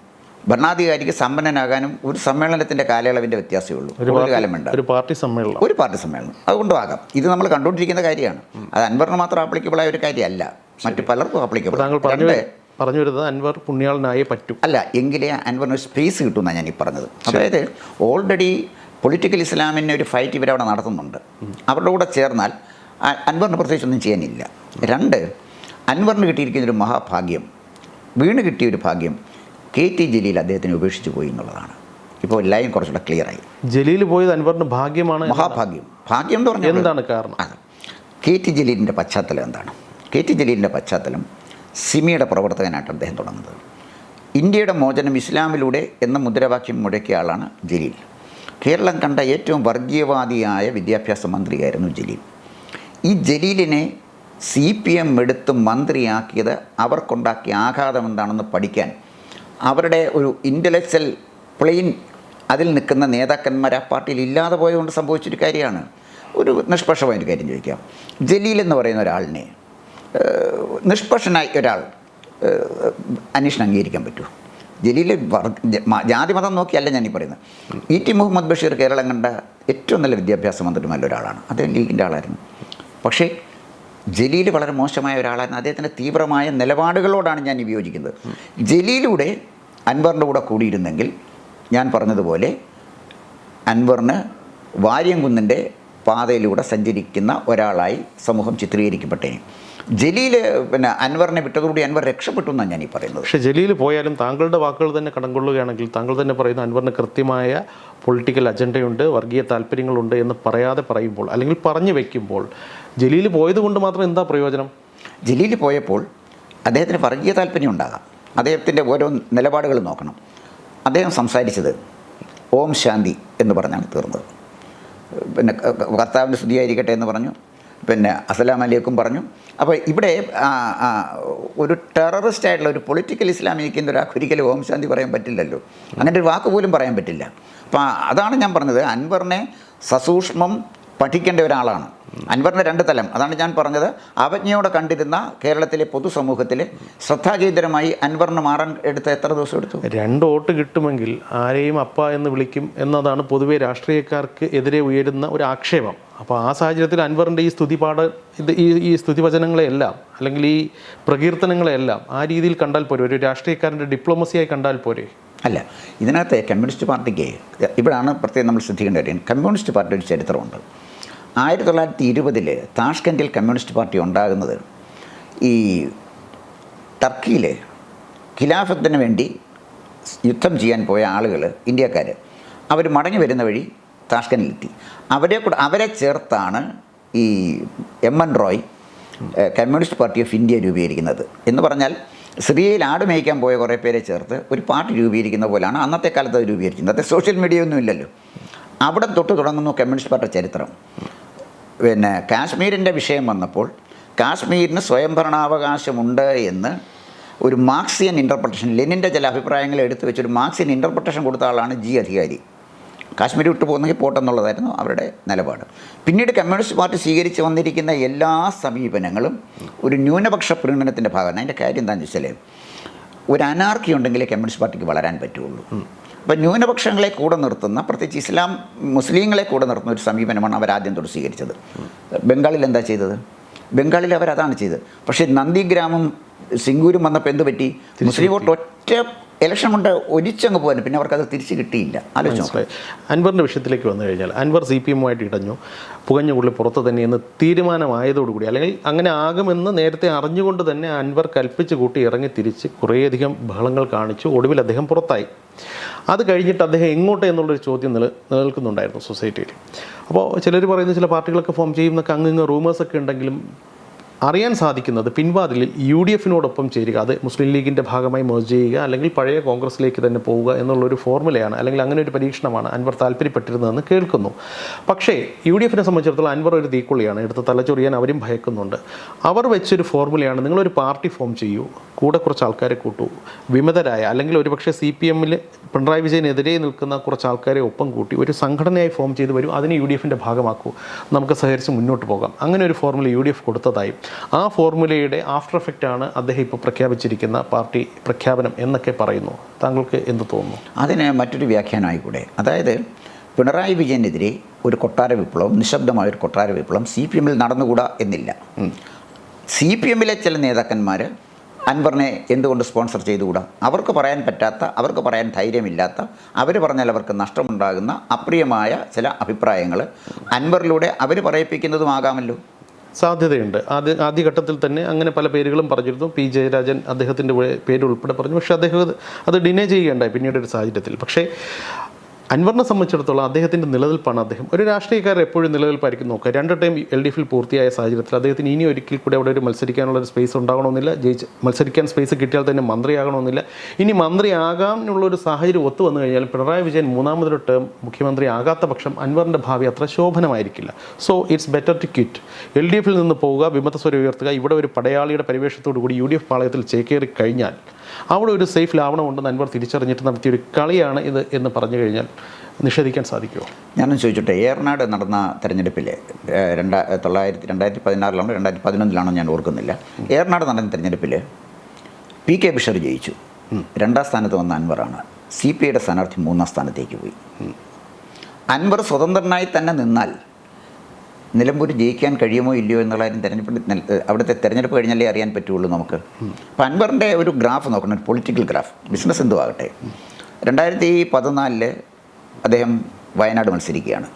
ഭരണാധികാരിക്ക് സമ്പന്നനാകാനും ഒരു സമ്മേളനത്തിൻ്റെ കാലയളവിൻ്റെ വ്യത്യാസമേ ഉള്ളൂ. ഒരു കാലം വേണ്ട, ഒരു പാർട്ടി സമ്മേളനം അതുകൊണ്ടും ആകാം. ഇത് നമ്മൾ കണ്ടുകൊണ്ടിരിക്കുന്ന കാര്യമാണ്. അത് അൻവറിന് മാത്രം ആപ്ലിക്കബിളായ ഒരു കാര്യമല്ല, മറ്റു പലർക്കും ആപ്ലിക്കബിൾ. പറഞ്ഞു വരുന്നത് അൻവർ പുണ്യാളനായേ പറ്റൂ. അല്ല, എങ്കിലേ അൻവറിന് സ്പേസ് കിട്ടുമെന്നാണ് ഞാൻ ഈ പറഞ്ഞത്. അതായത് ഓൾറെഡി പൊളിറ്റിക്കൽ ഇസ്ലാമിനെ ഒരു ഫൈറ്റ് ഇവരവിടെ നടത്തുന്നുണ്ട്. അവരുടെ കൂടെ ചേർന്നാൽ അൻവറിന് പ്രത്യേകിച്ചൊന്നും ചെയ്യാനില്ല. രണ്ട്, അൻവറിന് കിട്ടിയിരിക്കുന്നൊരു മഹാഭാഗ്യം, വീണ് കിട്ടിയൊരു ഭാഗ്യം, KT ജലീൽ അദ്ദേഹത്തിനെ ഉപേക്ഷിച്ച് പോയി എന്നുള്ളതാണ്. ഇപ്പോൾ ലൈൻ കുറച്ചുകൂടെ ക്ലിയറായി. ജലീൽ പോയത് അൻവറിന് ഭാഗ്യമാണ്. മഹാഭാഗ്യം. ഭാഗ്യം എന്ന് പറഞ്ഞാൽ എന്താണ് കാരണം? KT ജലീലിൻ്റെ പശ്ചാത്തലം എന്താണ്? KT ജലീലിൻ്റെ പശ്ചാത്തലം സിമിയുടെ പ്രവർത്തകനായിട്ട് അദ്ദേഹം തുടങ്ങുന്നത്. ഇന്ത്യയുടെ മോചനം ഇസ്ലാമിലൂടെ എന്ന മുദ്രാവാക്യം മുഴക്കിയ ആളാണ് ജലീൽ. കേരളം കണ്ട ഏറ്റവും വർഗീയവാദിയായ വിദ്യാഭ്യാസ മന്ത്രിയായിരുന്നു ജലീൽ. ഈ ജലീലിനെ CPM എടുത്ത് മന്ത്രിയാക്കിയത് അവർക്കുണ്ടാക്കിയ ആഘാതം എന്താണെന്ന് പഠിക്കാൻ അവരുടെ ഒരു ഇൻ്റലക്ച്വൽ പ്ലെയിൻ അതിൽ നിൽക്കുന്ന നേതാക്കന്മാർ ആ പാർട്ടിയിൽ ഇല്ലാതെ പോയതുകൊണ്ട് സംഭവിച്ചൊരു കാര്യമാണ്. ഒരു നിഷ്പക്ഷമായൊരു കാര്യം ചോദിക്കാം. ജലീൽ എന്ന് പറയുന്ന ഒരാളിനെ നിഷ്പക്ഷനായി ഒരാൾ അന്വേഷണം അംഗീകരിക്കാൻ പറ്റുമോ? ജലീൽ ജാതി മതം നോക്കിയല്ല ഞാനീ പറയുന്നത്. E.T. മുഹമ്മദ് ബഷീർ കേരളം കണ്ട ഏറ്റവും നല്ല വിദ്യാഭ്യാസ മന്ത്രിമാരിൽ ഒരാളാണ്. അദ്ദേഹം ലീഗിൻ്റെ ആളായിരുന്നു. പക്ഷേ ജലീൽ വളരെ മോശമായ ഒരാളായിരുന്നു. അദ്ദേഹത്തിൻ്റെ തീവ്രമായ നിലപാടുകളോടാണ് ഞാൻ വിയോജിക്കുന്നത്. ജലീലൂടെ അൻവറിൻ്റെ കൂടെ കൂടിയിരുന്നെങ്കിൽ ഞാൻ പറഞ്ഞതുപോലെ അൻവറിന് വാര്യംകുന്നിൻ്റെ പാതയിലൂടെ സഞ്ചരിക്കുന്ന ഒരാളായി സമൂഹം ചിത്രീകരിക്കപ്പെട്ടേനെ. ജലീൽ പിന്നെ അൻവറിനെ വിട്ടതോടുകൂടി അൻവർ രക്ഷപ്പെട്ടു എന്നാണ് ഞാൻ ഈ പറയുന്നത്. പക്ഷേ ജലീൽ പോയാലും താങ്കളുടെ വാക്കുകൾ തന്നെ കടം കൊള്ളുകയാണെങ്കിൽ താങ്കൾ തന്നെ പറയുന്ന അൻവറിന് കൃത്യമായ പൊളിറ്റിക്കൽ അജണ്ടയുണ്ട്, വർഗീയ താല്പര്യങ്ങളുണ്ട് എന്ന് പറയാതെ പറയുമ്പോൾ അല്ലെങ്കിൽ പറഞ്ഞു വെക്കുമ്പോൾ ജലീൽ പോയത് കൊണ്ട് മാത്രം എന്താ പ്രയോജനം? ജലീൽ പോയപ്പോൾ അദ്ദേഹത്തിന് വർഗീയ താല്പര്യം ഉണ്ടാകാം. അദ്ദേഹത്തിൻ്റെ ഓരോ നിലപാടുകൾ നോക്കണം. അദ്ദേഹം സംസാരിച്ചത് ഓം ശാന്തി എന്ന് പറഞ്ഞാണ് തീർന്നത്. പിന്നെ കർത്താവിൻ്റെ സ്തുതിയായിരിക്കട്ടെ എന്ന് പറഞ്ഞു, പിന്നെ അസ്സലാമു അലൈക്കും പറഞ്ഞു. അപ്പോൾ ഇവിടെ ഒരു ടെററിസ്റ്റ് ആയിട്ടുള്ള ഒരു പൊളിറ്റിക്കൽ ഇസ്ലാമിക്കുന്ന ഒരാൾക്ക് ഒരിക്കലും ഓം ശാന്തി പറയാൻ പറ്റില്ലല്ലോ. അങ്ങനെ ഒരു വാക്ക് പോലും പറയാൻ പറ്റില്ല. അപ്പോൾ അതാണ് ഞാൻ പറഞ്ഞത്, അൻവറിനെ സസൂക്ഷ്മം പഠിക്കേണ്ട ഒരാളാണ്. അൻവറിൻ്റെ രണ്ട് തലം, അതാണ് ഞാൻ പറഞ്ഞത്. അവജ്ഞയോടെ കണ്ടിരുന്ന കേരളത്തിലെ പൊതുസമൂഹത്തിൽ ശ്രദ്ധാകേന്ദ്രമായി അൻവറിന് മാറാൻ എടുത്ത എത്ര ദിവസം എടുത്തു? 2 വോട്ട് കിട്ടുമെങ്കിൽ ആരെയും അപ്പ എന്ന് വിളിക്കും എന്നതാണ് പൊതുവെ രാഷ്ട്രീയക്കാർക്ക് എതിരെ ഉയരുന്ന ഒരു ആക്ഷേപം. അപ്പോൾ ആ സാഹചര്യത്തിൽ അൻവറിൻ്റെ ഈ ഈ സ്തുതിവചനങ്ങളെയെല്ലാം അല്ലെങ്കിൽ ഈ പ്രകീർത്തനങ്ങളെയെല്ലാം ആ രീതിയിൽ കണ്ടാൽ പോരെ, ഒരു രാഷ്ട്രീയക്കാരൻ്റെ ഡിപ്ലോമസിയായി കണ്ടാൽ പോരെ? അല്ല, ഇതിനകത്ത് കമ്മ്യൂണിസ്റ്റ് പാർട്ടിക്ക് ഇവിടാണ് പ്രത്യേകം നമ്മൾ ശ്രദ്ധിക്കേണ്ട കാര്യം. കമ്മ്യൂണിസ്റ്റ് പാർട്ടി ഒരു ചരിത്രമുണ്ട്. 1920 താഷ്കൻഡിൽ കമ്മ്യൂണിസ്റ്റ് പാർട്ടി ഉണ്ടാകുന്നത് ഈ ടർക്കിയിൽ ഖിലാഫത്തിന് വേണ്ടി യുദ്ധം ചെയ്യാൻ പോയ ആളുകൾ, ഇന്ത്യക്കാർ, അവർ മടങ്ങി വരുന്ന വഴി താഷ്കൻഡിലെത്തി. അവരെ ചേർത്താണ് ഈ MN Roy communist party of India രൂപീകരിക്കുന്നത്. എന്ന് പറഞ്ഞാൽ സിറിയയിൽ ആട് മേയ്ക്കാൻ പോയ കുറേ പേരെ ചേർത്ത് ഒരു പാർട്ടി രൂപീകരിക്കുന്ന പോലെയാണ് അന്നത്തെ കാലത്ത് അത് രൂപീകരിക്കുന്നത്. അത് സോഷ്യൽ മീഡിയ ഒന്നും ഇല്ലല്ലോ. അവിടെ തൊട്ട് തുടങ്ങുന്നു കമ്മ്യൂണിസ്റ്റ് പാർട്ടി ചരിത്രം. പിന്നെ കാശ്മീരിൻ്റെ വിഷയം വന്നപ്പോൾ കാശ്മീരിന് സ്വയംഭരണാവകാശമുണ്ട് എന്ന് ഒരു മാർക്സിയൻ ഇൻ്റർപ്രിട്ടേഷൻ, ലെനിൻ്റെ ചില അഭിപ്രായങ്ങൾ എടുത്തു വെച്ചൊരു മാർക്സിയൻ ഇൻ്റർപ്രിട്ടേഷൻ കൊടുത്ത ആളാണ് G അധികാരി. കാശ്മീർ വിട്ടു പോകുന്നെങ്കിൽ പോട്ടെന്നുള്ളതായിരുന്നു അവരുടെ നിലപാട്. പിന്നീട് കമ്മ്യൂണിസ്റ്റ് പാർട്ടി സ്വീകരിച്ച് വന്നിരിക്കുന്ന എല്ലാ സമീപനങ്ങളും ഒരു ന്യൂനപക്ഷ പ്രീണനത്തിൻ്റെ ഭാഗമാണ്. അതിൻ്റെ കാര്യം എന്താണെന്ന് വെച്ചാൽ ഒരു അനാർക്കി ഉണ്ടെങ്കിലേ കമ്മ്യൂണിസ്റ്റ് പാർട്ടിക്ക് വളരാൻ പറ്റുള്ളൂ. അപ്പോൾ ന്യൂനപക്ഷങ്ങളെ കൂടെ നിർത്തുന്ന, പ്രത്യേകിച്ച് മുസ്ലിങ്ങളെ കൂടെ നിർത്തുന്ന ഒരു സമീപനമാണ് അവരാദ്യം തൊട്ട് സ്വീകരിച്ചത്. ബംഗാളിൽ എന്താ ചെയ്തത്? ബംഗാളിൽ അവരതാണ് ചെയ്തത്. പക്ഷേ നന്ദിഗ്രാമും സിംഗൂരും വന്നപ്പോൾ എന്ത് പറ്റി? മുസ്ലിം വോട്ട് ഒറ്റ ഇലക്ഷൻ കൊണ്ട് ഒലിച്ചങ്ങ് പോകാൻ, പിന്നെ അവർക്കത് തിരിച്ച് കിട്ടിയില്ല. ആലോചിച്ചു. അൻവറിൻ്റെ വിഷയത്തിലേക്ക് വന്നു കഴിഞ്ഞാൽ അൻവർ CPM-ആയിട്ട് ഇടഞ്ഞു, പുകഞ്ഞുള്ളി പുറത്ത് തന്നെയെന്ന് തീരുമാനമായതോടുകൂടി, അല്ലെങ്കിൽ അങ്ങനെ ആകുമെന്ന് നേരത്തെ അറിഞ്ഞുകൊണ്ട് തന്നെ അൻവർ കൽപ്പിച്ച് കൂട്ടി ഇറങ്ങി തിരിച്ച് കുറേയധികം ബഹളങ്ങൾ കാണിച്ചു. ഒടുവിൽ അദ്ദേഹം പുറത്തായി. അത് കഴിഞ്ഞിട്ട് അദ്ദേഹം എങ്ങോട്ട് എന്നുള്ളൊരു ചോദ്യം നിലനിൽക്കുന്നുണ്ടായിരുന്നു സൊസൈറ്റിയിൽ. അപ്പോൾ ചിലർ പറയുന്ന ചില പാർട്ടികളൊക്കെ ഫോം ചെയ്യുന്നൊക്കെ അങ്ങ് റൂമേഴ്സൊക്കെ ഉണ്ടെങ്കിലും അറിയാൻ സാധിക്കുന്നത് പിൻവാതിലിൽ UDF-നോടൊപ്പം ചേരുക, അത് മുസ്ലിം ലീഗിൻ്റെ ഭാഗമായി മെർജ് ചെയ്യുക, അല്ലെങ്കിൽ പഴയ കോൺഗ്രസിലേക്ക് തന്നെ പോവുക എന്നുള്ളൊരു ഫോർമുലയാണ്, അല്ലെങ്കിൽ അങ്ങനെ ഒരു പരീക്ഷണമാണ് അൻവർ താല്പര്യപ്പെട്ടിരുന്നതെന്ന് കേൾക്കുന്നു. പക്ഷേ UDF-നെ സംബന്ധിച്ചിടത്തോളം അൻവർ ഒരു തീക്കൊള്ളിയാണ്, എടുത്ത് തലച്ചൊറിയാൻ അവരും ഭയക്കുന്നുണ്ട്. അവർ വെച്ചൊരു ഫോർമുലയാണ്, നിങ്ങളൊരു പാർട്ടി ഫോം ചെയ്യൂ, കൂടെ കുറച്ച് ആൾക്കാരെ കൂട്ടൂ, വിമതരായ അല്ലെങ്കിൽ ഒരുപക്ഷെ CPM-ൽ പിണറായി വിജയനെതിരെ നിൽക്കുന്ന കുറച്ച് ആൾക്കാരെ ഒപ്പം കൂട്ടി ഒരു സംഘടനയായി ഫോം ചെയ്ത് വരും, അതിനെ UDF-ൻ്റെ ഭാഗമാക്കൂ, നമുക്ക് സഹകരിച്ച് മുന്നോട്ട് പോകാം. അങ്ങനെ ഒരു ഫോർമുല UDF കൊടുത്തതായും ആ ഫോർമുലയുടെ ആഫ്റ്റർ എഫക്റ്റാണ് അദ്ദേഹം ഇപ്പോൾ പ്രഖ്യാപിച്ചിരിക്കുന്ന പാർട്ടി പ്രഖ്യാപനം എന്നൊക്കെ പറയുന്നു. താങ്കൾക്ക് എന്ത് തോന്നുന്നു? അതിന് മറ്റൊരു വ്യാഖ്യാനമായിക്കൂടെ? അതായത് പിണറായി വിജയനെതിരെ ഒരു കൊട്ടാര വിപ്ലവം, നിശബ്ദമായൊരു കൊട്ടാര വിപ്ലവം CPM-ൽ നടന്നുകൂടാ എന്നില്ല. CPM-ലെ ചില നേതാക്കന്മാർ അൻവറിനെ എന്തുകൊണ്ട് സ്പോൺസർ ചെയ്തുകൂടാ? അവർക്ക് പറയാൻ പറ്റാത്ത, അവർക്ക് പറയാൻ ധൈര്യമില്ലാത്ത, അവർ പറഞ്ഞാൽ അവർക്ക് നഷ്ടമുണ്ടാകുന്ന അപ്രിയമായ ചില അഭിപ്രായങ്ങൾ അൻവറിലൂടെ അവർ പറയിപ്പിക്കുന്നതുമാകാമല്ലോ. സാധ്യതയുണ്ട്. ആദ്യഘട്ടത്തിൽ തന്നെ അങ്ങനെ പല പേരുകളും പറഞ്ഞിരുന്നു. പി ജയരാജൻ അദ്ദേഹത്തിൻ്റെ പേര് ഉൾപ്പെടെ പറഞ്ഞു. പക്ഷേ അദ്ദേഹം അത് ഡിനേ ചെയ്യുകയുണ്ടായി പിന്നീട് ഒരു സാഹചര്യത്തിൽ. പക്ഷേ അൻവറിനെ സംബന്ധിച്ചിടത്തോളം അദ്ദേഹത്തിൻ്റെ നിലനിൽപ്പാണ്. അദ്ദേഹം ഒരു രാഷ്ട്രീയക്കാരൻ എപ്പോഴും നിലനിൽപ്പായിരിക്കും നോക്കുക. 2 ടൈം LDFിൽ പൂർത്തിയായ സാഹചര്യത്തിൽ അദ്ദേഹത്തിന് ഇനി ഒരിക്കൽ കൂടെ അവിടെ ഒരു മത്സരിക്കാനുള്ളൊരു സ്പേസ് ഉണ്ടാകണമെന്നില്ല. മത്സരിക്കാൻ സ്പേസ് കിട്ടിയാൽ തന്നെ മന്ത്രിയാകണമെന്നില്ല. ഇനി മന്ത്രിയാകാനുള്ളൊരു സാഹചര്യം ഒത്തു വന്നു കഴിഞ്ഞാൽ പിണറായി വിജയൻ 3ാമതൊരു ടേം മുഖ്യമന്ത്രി ആകാത്ത പക്ഷം അൻവറിൻ്റെ ഭാവി അത്ര ശോഭനമായിരിക്കില്ല. So it's better to quit. LDFിൽ നിന്ന് പോവുക, വിമതസ്വരം ഉയർത്തുക, ഇവിടെ ഒരു പടയാളിയുടെ പരിവേഷത്തോടു കൂടി UDF പാളയത്തിൽ ചേക്കേറി കഴിഞ്ഞാൽ അവിടെ ഒരു സേഫ് ലാവണമുണ്ടെന്ന് അൻവർ തിരിച്ചറിഞ്ഞിട്ട് നടത്തിയൊരു കളിയാണ് ഇത് എന്ന് പറഞ്ഞു കഴിഞ്ഞാൽ നിഷേധിക്കാൻ സാധിക്കുമോ? ഞാനും ചോദിച്ചോട്ടെ, ഏറനാട് നടന്ന തെരഞ്ഞെടുപ്പിൽ 2016 2011 ഞാൻ ഓർക്കുന്നില്ല. ഏറനാട് നടന്ന തെരഞ്ഞെടുപ്പിൽ PK ബഷീർ ജയിച്ചു. 2ാം സ്ഥാനത്ത് വന്ന അൻവറാണ്. CPIയുടെ സ്ഥാനാർത്ഥി 3ാം സ്ഥാനത്തേക്ക് പോയി. അൻവർ സ്വതന്ത്രനായി തന്നെ നിന്നാൽ നിലമ്പൂർ ജയിക്കാൻ കഴിയുമോ ഇല്ലയോ എന്നുള്ള അവിടുത്തെ തെരഞ്ഞെടുപ്പ് കഴിഞ്ഞാലേ അറിയാൻ പറ്റുള്ളൂ നമുക്ക്. അപ്പോൾ അൻവറിൻ്റെ ഒരു ഗ്രാഫ് നോക്കണം, ഒരു പൊളിറ്റിക്കൽ ഗ്രാഫ്, ബിസിനസ് എന്തോ ആകട്ടെ. 2014 അദ്ദേഹം വയനാട് മത്സരിക്കുകയാണ്,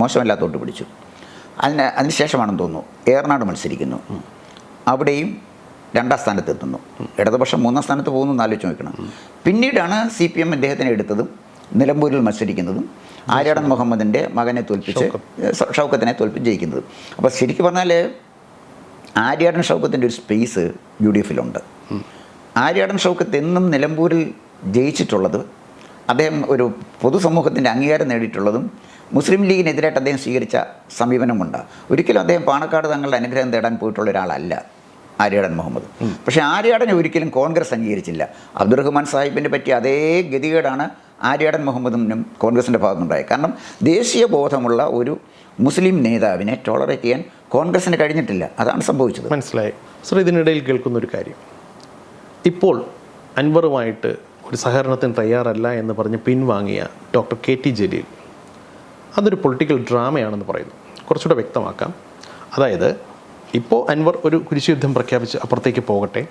മോശമല്ലാത്ത വോട്ട് പിടിച്ചു. അതിനുശേഷമാണെന്ന് തോന്നുന്നു ഏറനാട് മത്സരിക്കുന്നു, അവിടെയും 2ാം സ്ഥാനത്ത് എത്തുന്നു. ഇടതുപക്ഷം 3ാം സ്ഥാനത്ത് പോകുന്നു എന്ന് ആലോചിച്ച് നോക്കണം. പിന്നീടാണ് CPM അദ്ദേഹത്തിനെ എടുത്തതും നിലമ്പൂരിൽ മത്സരിക്കുന്നതും ആര്യാടൻ മുഹമ്മദിൻ്റെ മകനെ തോൽപ്പിച്ച് ഷൗക്കത്തിനെ തോൽപ്പിച്ച് ജയിക്കുന്നത്. അപ്പോൾ ശരിക്കും പറഞ്ഞാൽ ആര്യാടൻ ഷൗക്കത്തിൻ്റെ ഒരു സ്പേസ് UDFിലുണ്ട്. ആര്യാടൻ ഷൗക്കത്ത് എന്നും നിലമ്പൂരിൽ ജയിച്ചിട്ടുള്ളത്, അദ്ദേഹം ഒരു പൊതുസമൂഹത്തിൻ്റെ അംഗീകാരം നേടിയിട്ടുള്ളതും മുസ്ലിം ലീഗിനെതിരായിട്ട് അദ്ദേഹം സ്വീകരിച്ച സമീപനം കൊണ്ടാണ്. ഒരിക്കലും അദ്ദേഹം പാണക്കാട് തങ്ങളുടെ അനുഗ്രഹം തേടാൻ പോയിട്ടുള്ള ഒരാളല്ല ആര്യാടൻ മുഹമ്മദ്. പക്ഷേ ആര്യാടനെ ഒരിക്കലും കോൺഗ്രസ് അംഗീകരിച്ചില്ല. അബ്ദുറഹ്മാൻ സാഹിബിനെ പറ്റിയ അതേ ഗതികേടാണ് ആര്യാടൻ മുഹമ്മദിനും കോൺഗ്രസിൻ്റെ ഭാഗത്തുനിന്നുണ്ടായത്. കാരണം ദേശീയ ബോധമുള്ള ഒരു മുസ്ലിം നേതാവിനെ ടോളറേറ്റ് ചെയ്യാൻ കോൺഗ്രസിന് കഴിഞ്ഞിട്ടില്ല. അതാണ് സംഭവിച്ചത്. മനസ്സിലായി. സർ, ഇതിനിടയിൽ കേൾക്കുന്നൊരു കാര്യം, ഇപ്പോൾ അൻവറുമായിട്ട് ഒരു സഹകരണത്തിന് തയ്യാറല്ല എന്ന് പറഞ്ഞ് പിൻവാങ്ങിയ ഡോക്ടർ KT ജലീൽ, അതൊരു പൊളിറ്റിക്കൽ ഡ്രാമയാണെന്ന് പറയുന്നു. കുറച്ചുകൂടെ വ്യക്തമാക്കാം. അതായത് ഇപ്പോൾ അൻവർ ഒരു കുരിശുയുദ്ധം പ്രഖ്യാപിച്ച് അപ്പുറത്തേക്ക് പോകട്ടെ,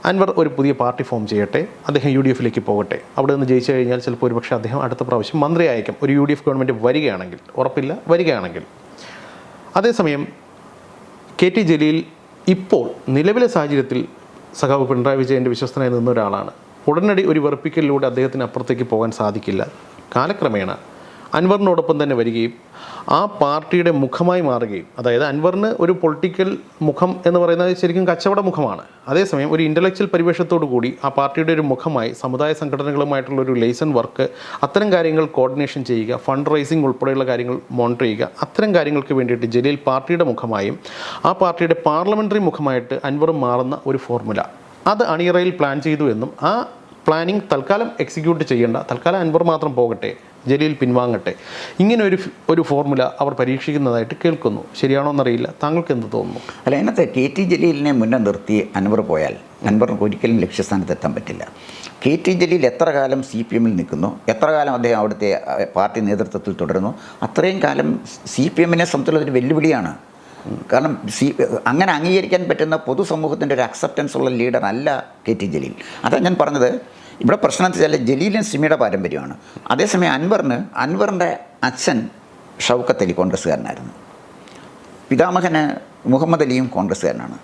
അൻവർ ഒരു പുതിയ പാർട്ടി ഫോം ചെയ്യട്ടെ, അദ്ദേഹം UDFിലേക്ക് പോകട്ടെ, അവിടെ നിന്ന് ജയിച്ചു കഴിഞ്ഞാൽ ചിലപ്പോൾ ഒരുപക്ഷെ അദ്ദേഹം അടുത്ത പ്രാവശ്യം മന്ത്രി ആയേക്കും, ഒരു UDF ഗവൺമെൻറ് വരികയാണെങ്കിൽ, ഉറപ്പില്ല, വരികയാണെങ്കിൽ. അതേസമയം KT ജലീൽ ഇപ്പോൾ നിലവിലെ സാഹചര്യത്തിൽ സഖാവ് പിണറായി വിജയൻ്റെ വിശ്വസ്തനായി നിന്ന ഒരാളാണ്. ഉടനടി ഒരു വെറുപ്പിക്കലിലൂടെ അദ്ദേഹത്തിന് അപ്പുറത്തേക്ക് പോകാൻ സാധിക്കില്ല. കാലക്രമേണ അൻവറിനോടൊപ്പം തന്നെ വരികയും ആ പാർട്ടിയുടെ മുഖമായി മാറുകയും, അതായത് അൻവറിന് ഒരു പൊളിറ്റിക്കൽ മുഖം എന്ന് പറയുന്നത് ശരിക്കും കച്ചവട മുഖമാണ്. അതേസമയം ഒരു ഇൻ്റലക്ച്വൽ പരിവേഷത്തോടു കൂടി ആ പാർട്ടിയുടെ ഒരു മുഖമായി സമുദായ സംഘടനകളുമായിട്ടുള്ളൊരു ലൈസൺ വർക്ക്, അത്തരം കാര്യങ്ങൾ കോർഡിനേഷൻ ചെയ്യുക, ഫണ്ട് റൈസിംഗ് ഉൾപ്പെടെയുള്ള കാര്യങ്ങൾ മോണിറ്റർ ചെയ്യുക, അത്തരം കാര്യങ്ങൾക്ക് വേണ്ടിയിട്ട് ജലീൽ പാർട്ടിയുടെ മുഖമായും ആ പാർട്ടിയുടെ പാർലമെൻ്ററി മുഖമായിട്ട് അൻവറും മാറുന്ന ഒരു ഫോർമുല അത് അണിയറയിൽ പ്ലാൻ ചെയ്തു എന്നും, ആ പ്ലാനിങ് തൽക്കാലം എക്സിക്യൂട്ട് ചെയ്യേണ്ട, തൽക്കാലം അൻവർ മാത്രം പോകട്ടെ, ജലീൽ പിൻവാങ്ങട്ടെ, ഇങ്ങനെ ഒരു ഫോർമുല അവർ പരീക്ഷിക്കുന്നതായിട്ട് കേൾക്കുന്നു. ശരിയാണോ എന്നറിയില്ല. താങ്കൾക്ക് എന്ത് തോന്നുന്നു? അല്ല, അതിനകത്ത് KT ജലീലിനെ മുന്നേ നിർത്തി അൻവർ പോയാൽ അൻവറിന് ഒരിക്കലും ലക്ഷ്യസ്ഥാനത്ത് എത്താൻ പറ്റില്ല. KT ജലീൽ എത്ര കാലം CPMൽ നിൽക്കുന്നു, എത്ര കാലം അദ്ദേഹം അവിടുത്തെ പാർട്ടി നേതൃത്വത്തിൽ തുടരുന്നു, അത്രയും കാലം CPMനെ സംബന്ധിച്ചുള്ള ഒരു വെല്ലുവിളിയാണ്. കാരണം അങ്ങനെ അംഗീകരിക്കാൻ പറ്റുന്ന പൊതുസമൂഹത്തിൻ്റെ ഒരു അക്സെപ്റ്റൻസ് ഉള്ള ലീഡർ അല്ല KT ജലീൽ. അതാണ് ഞാൻ പറഞ്ഞത്. ഇവിടെ പ്രശ്നം എന്ന് വെച്ചാൽ ജലീലിന് സിമിയുടെ പാരമ്പര്യമാണ്. അതേസമയം അൻവറിൻ്റെ അച്ഛൻ ഷൗക്കത്ത് അലി കോൺഗ്രസ്സുകാരനായിരുന്നു, പിതാമഹന് മുഹമ്മദ് അലിയും കോൺഗ്രസ്സുകാരനാണ്.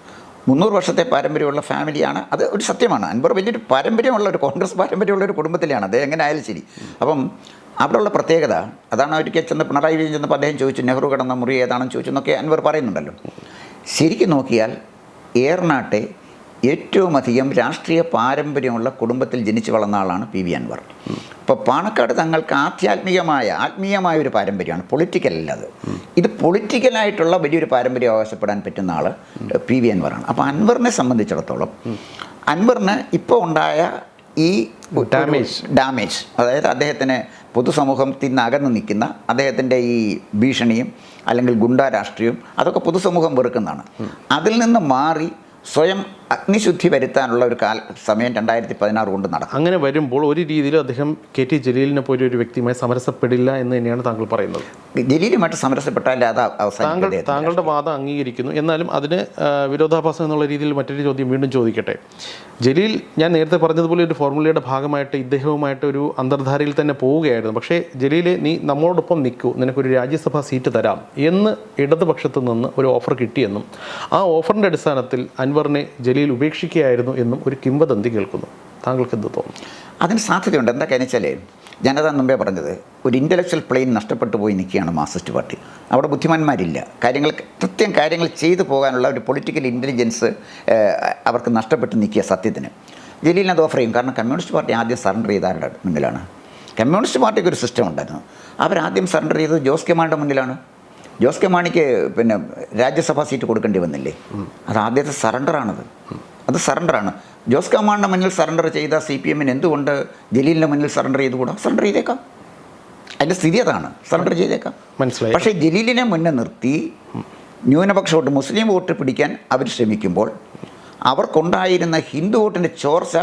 300 വർഷത്തെ പാരമ്പര്യമുള്ള ഫാമിലിയാണ്. അത് ഒരു സത്യമാണ്. അൻവർ വലിയൊരു പാരമ്പര്യമുള്ള ഒരു കോൺഗ്രസ് പാരമ്പര്യമുള്ള ഒരു കുടുംബത്തിലാണ്. അദ്ദേഹം എങ്ങനെ ആയാലും ശരി. അപ്പം അവിടെയുള്ള പ്രത്യേകത അതാണ്. ഒരിക്കൽ ചെന്ന് പിണറായി വിജയൻ ചെന്നപ്പോൾ അദ്ദേഹം ചോദിച്ചു നെഹ്റു കിടന്ന മുറി ഏതാണെന്ന് ചോദിച്ചു എന്നൊക്കെ അൻവർ പറയുന്നുണ്ടല്ലോ. ശരിക്കും നോക്കിയാൽ ഏറനാട്ടെ ഏറ്റവും അധികം രാഷ്ട്രീയ പാരമ്പര്യമുള്ള കുടുംബത്തിൽ ജനിച്ചു വളർന്ന ആളാണ് PV അൻവർ. ഇപ്പോൾ പാണക്കാട് തങ്ങൾക്ക് ആത്മീയമായ ഒരു പാരമ്പര്യമാണ്, പൊളിറ്റിക്കൽ അല്ലാതെ. ഇത് പൊളിറ്റിക്കലായിട്ടുള്ള വലിയൊരു പാരമ്പര്യം അവകാശപ്പെടാൻ പറ്റുന്ന ആൾ PV അൻവറാണ്. അപ്പോൾ അൻവറിനെ സംബന്ധിച്ചിടത്തോളം അൻവറിന് ഇപ്പോൾ ഉണ്ടായ ഈ ഡാമേജ്, അതായത് അദ്ദേഹത്തിന് പൊതുസമൂഹത്തിൽ നിന്ന് അകന്ന് നിൽക്കുന്ന അദ്ദേഹത്തിൻ്റെ ഈ ഭീഷണിയും അല്ലെങ്കിൽ ഗുണ്ടാ രാഷ്ട്രീയവും അതൊക്കെ പൊതുസമൂഹം വെറുക്കുന്നതാണ്. അതിൽ നിന്ന് മാറി സ്വയം അഗ്നിശുദ്ധി വരുത്താനുള്ള ഒരു സമയം 2016 കൊണ്ട് നടക്കും. അങ്ങനെ വരുമ്പോൾ ഒരു രീതിയിൽ അദ്ദേഹം KT ജലീലിനെ പോലെ ഒരു വ്യക്തിയുമായി സമരസപ്പെടില്ല എന്ന് തന്നെയാണ് താങ്കൾ പറയുന്നത്. ജലീലുമായിട്ട് സമരസപ്പെട്ടാൽ അത് അവസാനം താങ്കളുടെ വാദം അംഗീകരിക്കുന്നു. എന്നാലും അതിന് വിരോധാഭാസം എന്നുള്ള രീതിയിൽ മറ്റൊരു ചോദ്യം വീണ്ടും ചോദിക്കട്ടെ. ജലീൽ ഞാൻ നേരത്തെ പറഞ്ഞതുപോലെ ഒരു ഫോർമുലയുടെ ഭാഗമായിട്ട് ഇദ്ദേഹവുമായിട്ട് ഒരു അന്തർധാരയിൽ തന്നെ പോവുകയായിരുന്നു. പക്ഷേ ജലീലെ, നീ നമ്മളോടൊപ്പം നിൽക്കൂ, നിനക്കൊരു രാജ്യസഭാ സീറ്റ് തരാം എന്ന് ഇടതുപക്ഷത്തു നിന്ന് ഒരു ഓഫർ കിട്ടിയെന്നും ആ ഓഫറിൻ്റെ അടിസ്ഥാനത്തിൽ അൻവറിനെ ജലീൽ ഉപേക്ഷിക്കുകയായിരുന്നു എന്നും ഒരു കിംവദന്തി കേൾക്കുന്നു. താങ്കൾക്ക് എന്ത് തോന്നുന്നു? അതിന് സാധ്യതയുണ്ട്. എന്താണെന്ന് വെച്ചാൽ ഞാനതാ മുമ്പേ പറഞ്ഞത്, ഒരു ഇൻ്റലക്ച്വൽ പ്ലെയിൻ നഷ്ടപ്പെട്ടു പോയി നിൽക്കുകയാണ് മാർക്സിസ്റ്റ് പാർട്ടി. അവിടെ ബുദ്ധിമാന്മാരില്ല. കാര്യങ്ങൾ ചെയ്തു പോകാനുള്ള ഒരു പൊളിറ്റിക്കൽ ഇൻ്റലിജൻസ് അവർക്ക് നഷ്ടപ്പെട്ട് നിൽക്കുക. സത്യത്തിന് ജലീലിന് അത് ഓഫർ ചെയ്യും. കാരണം കമ്മ്യൂണിസ്റ്റ് പാർട്ടി ആദ്യം സറണ്ടർ ചെയ്ത ആരുടെ മുന്നിലാണ്? കമ്മ്യൂണിസ്റ്റ് പാർട്ടിക്ക് ഒരു സിസ്റ്റം ഉണ്ടായിരുന്നു. അവരാദ്യം സറണ്ടർ ചെയ്തത് ജോസ് കെ മാണിയുടെ മുന്നിലാണ്. ജോസ് കെ മാണിക്ക് പിന്നെ രാജ്യസഭാ സീറ്റ് കൊടുക്കേണ്ടി വന്നില്ലേ? അത് ആദ്യത്തെ സറണ്ടറാണത്. അത് സറണ്ടറാണ്. ജോസ് കെ മാണിയുടെ മുന്നിൽ സറണ്ടർ ചെയ്ത CPM എന്തുകൊണ്ട് ജലീലിൻ്റെ മുന്നിൽ സറണ്ടർ ചെയ്തുകൂടാ? സറണ്ടർ ചെയ്തേക്കാം. അതിൻ്റെ സ്ഥിതി അതാണ്. സറണ്ടർ ചെയ്തേക്കാം. മനസ്സിലായി. പക്ഷേ ജലീലിനെ മുന്നേ നിർത്തി ന്യൂനപക്ഷ വോട്ട്, മുസ്ലിം വോട്ട് പിടിക്കാൻ അവർ ശ്രമിക്കുമ്പോൾ അവർക്കുണ്ടായിരുന്ന ഹിന്ദു വോട്ടിൻ്റെ ചോർച്ച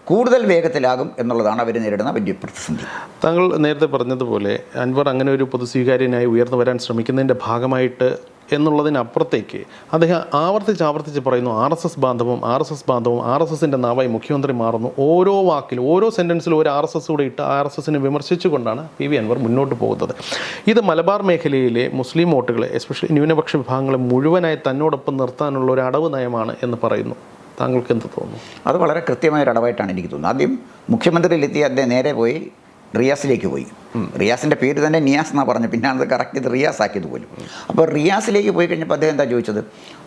കൂടുതൽ വേഗത്തിലാകും എന്നുള്ളതാണ് അവർ നേരിടുന്ന വലിയ പ്രതിസന്ധി. താങ്കൾ നേരത്തെ പറഞ്ഞതുപോലെ അൻവർ അങ്ങനെ ഒരു പൊതുസ്വീകാര്യനായി ഉയർന്നു വരാൻ ശ്രമിക്കുന്നതിൻ്റെ ഭാഗമായിട്ട് എന്നുള്ളതിനപ്പുറത്തേക്ക് അദ്ദേഹം ആവർത്തിച്ച് പറയുന്നു RSS ബാന്ധവം, RSSൻ്റെ നാവായി മുഖ്യമന്ത്രി മാറുന്നു. ഓരോ വാക്കിലും ഓരോ സെൻറ്റൻസിലും ഒരു RSS കൂടെ ഇട്ട് RSSനെ വിമർശിച്ചുകൊണ്ടാണ് PV അൻവർ മുന്നോട്ട് പോകുന്നത്. ഇത് മലബാർ മേഖലയിലെ മുസ്ലിം വോട്ടുകളെ, എസ്പെഷ്യലി ന്യൂനപക്ഷ വിഭാഗങ്ങളെ മുഴുവനായി തന്നോടൊപ്പം നിർത്താനുള്ള ഒരു അടവ് നയമാണ് എന്ന് പറയുന്നു. താങ്കൾക്ക് എന്ത് തോന്നുന്നു? അത് വളരെ കൃത്യമായൊരു അടവായിട്ടാണ് എനിക്ക് തോന്നുന്നത്. ആദ്യം മുഖ്യമന്ത്രിയിലെത്തി അദ്ദേഹം നേരെ പോയി റിയാസിലേക്ക് പോയി. റിയാസിൻ്റെ പേര് തന്നെ നിയാസ് എന്നാണ് പറഞ്ഞു. പിന്നെ അത് കറക്റ്റ് ചെയ്ത് റിയാസ് ആക്കിയത് പോലും. അപ്പോൾ റിയാസിലേക്ക് പോയി കഴിഞ്ഞപ്പോൾ അദ്ദേഹം എന്താ ചോദിച്ചത്?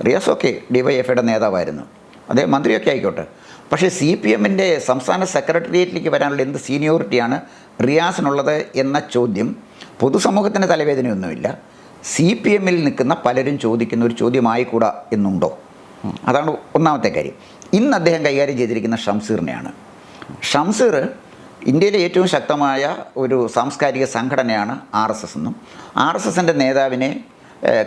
റിയാസ് ഒക്കെ DYFIയുടെ നേതാവായിരുന്നു, അദ്ദേഹം മന്ത്രിയൊക്കെ ആയിക്കോട്ടെ, പക്ഷേ CPMൻ്റെ സംസ്ഥാന സെക്രട്ടേറിയറ്റിലേക്ക് വരാനുള്ള എന്ത് സീനിയോറിറ്റിയാണ് റിയാസിനുള്ളത് എന്ന ചോദ്യം പൊതുസമൂഹത്തിൻ്റെ തലവേദനയൊന്നുമില്ല. CPMൽ നിൽക്കുന്ന പലരും ചോദിക്കുന്ന ഒരു ചോദ്യമായിക്കൂടാ എന്നുണ്ടോ? അതാണ് ഒന്നാമത്തെ കാര്യം. ഇന്ന് അദ്ദേഹം കൈകാര്യം ചെയ്തിരിക്കുന്ന ഷംസീറിനെയാണ്. ഷംസീർ ഇന്ത്യയിലെ ഏറ്റവും ശക്തമായ ഒരു സാംസ്കാരിക സംഘടനയാണ് RSS എന്നും RSSൻ്റെ നേതാവിനെ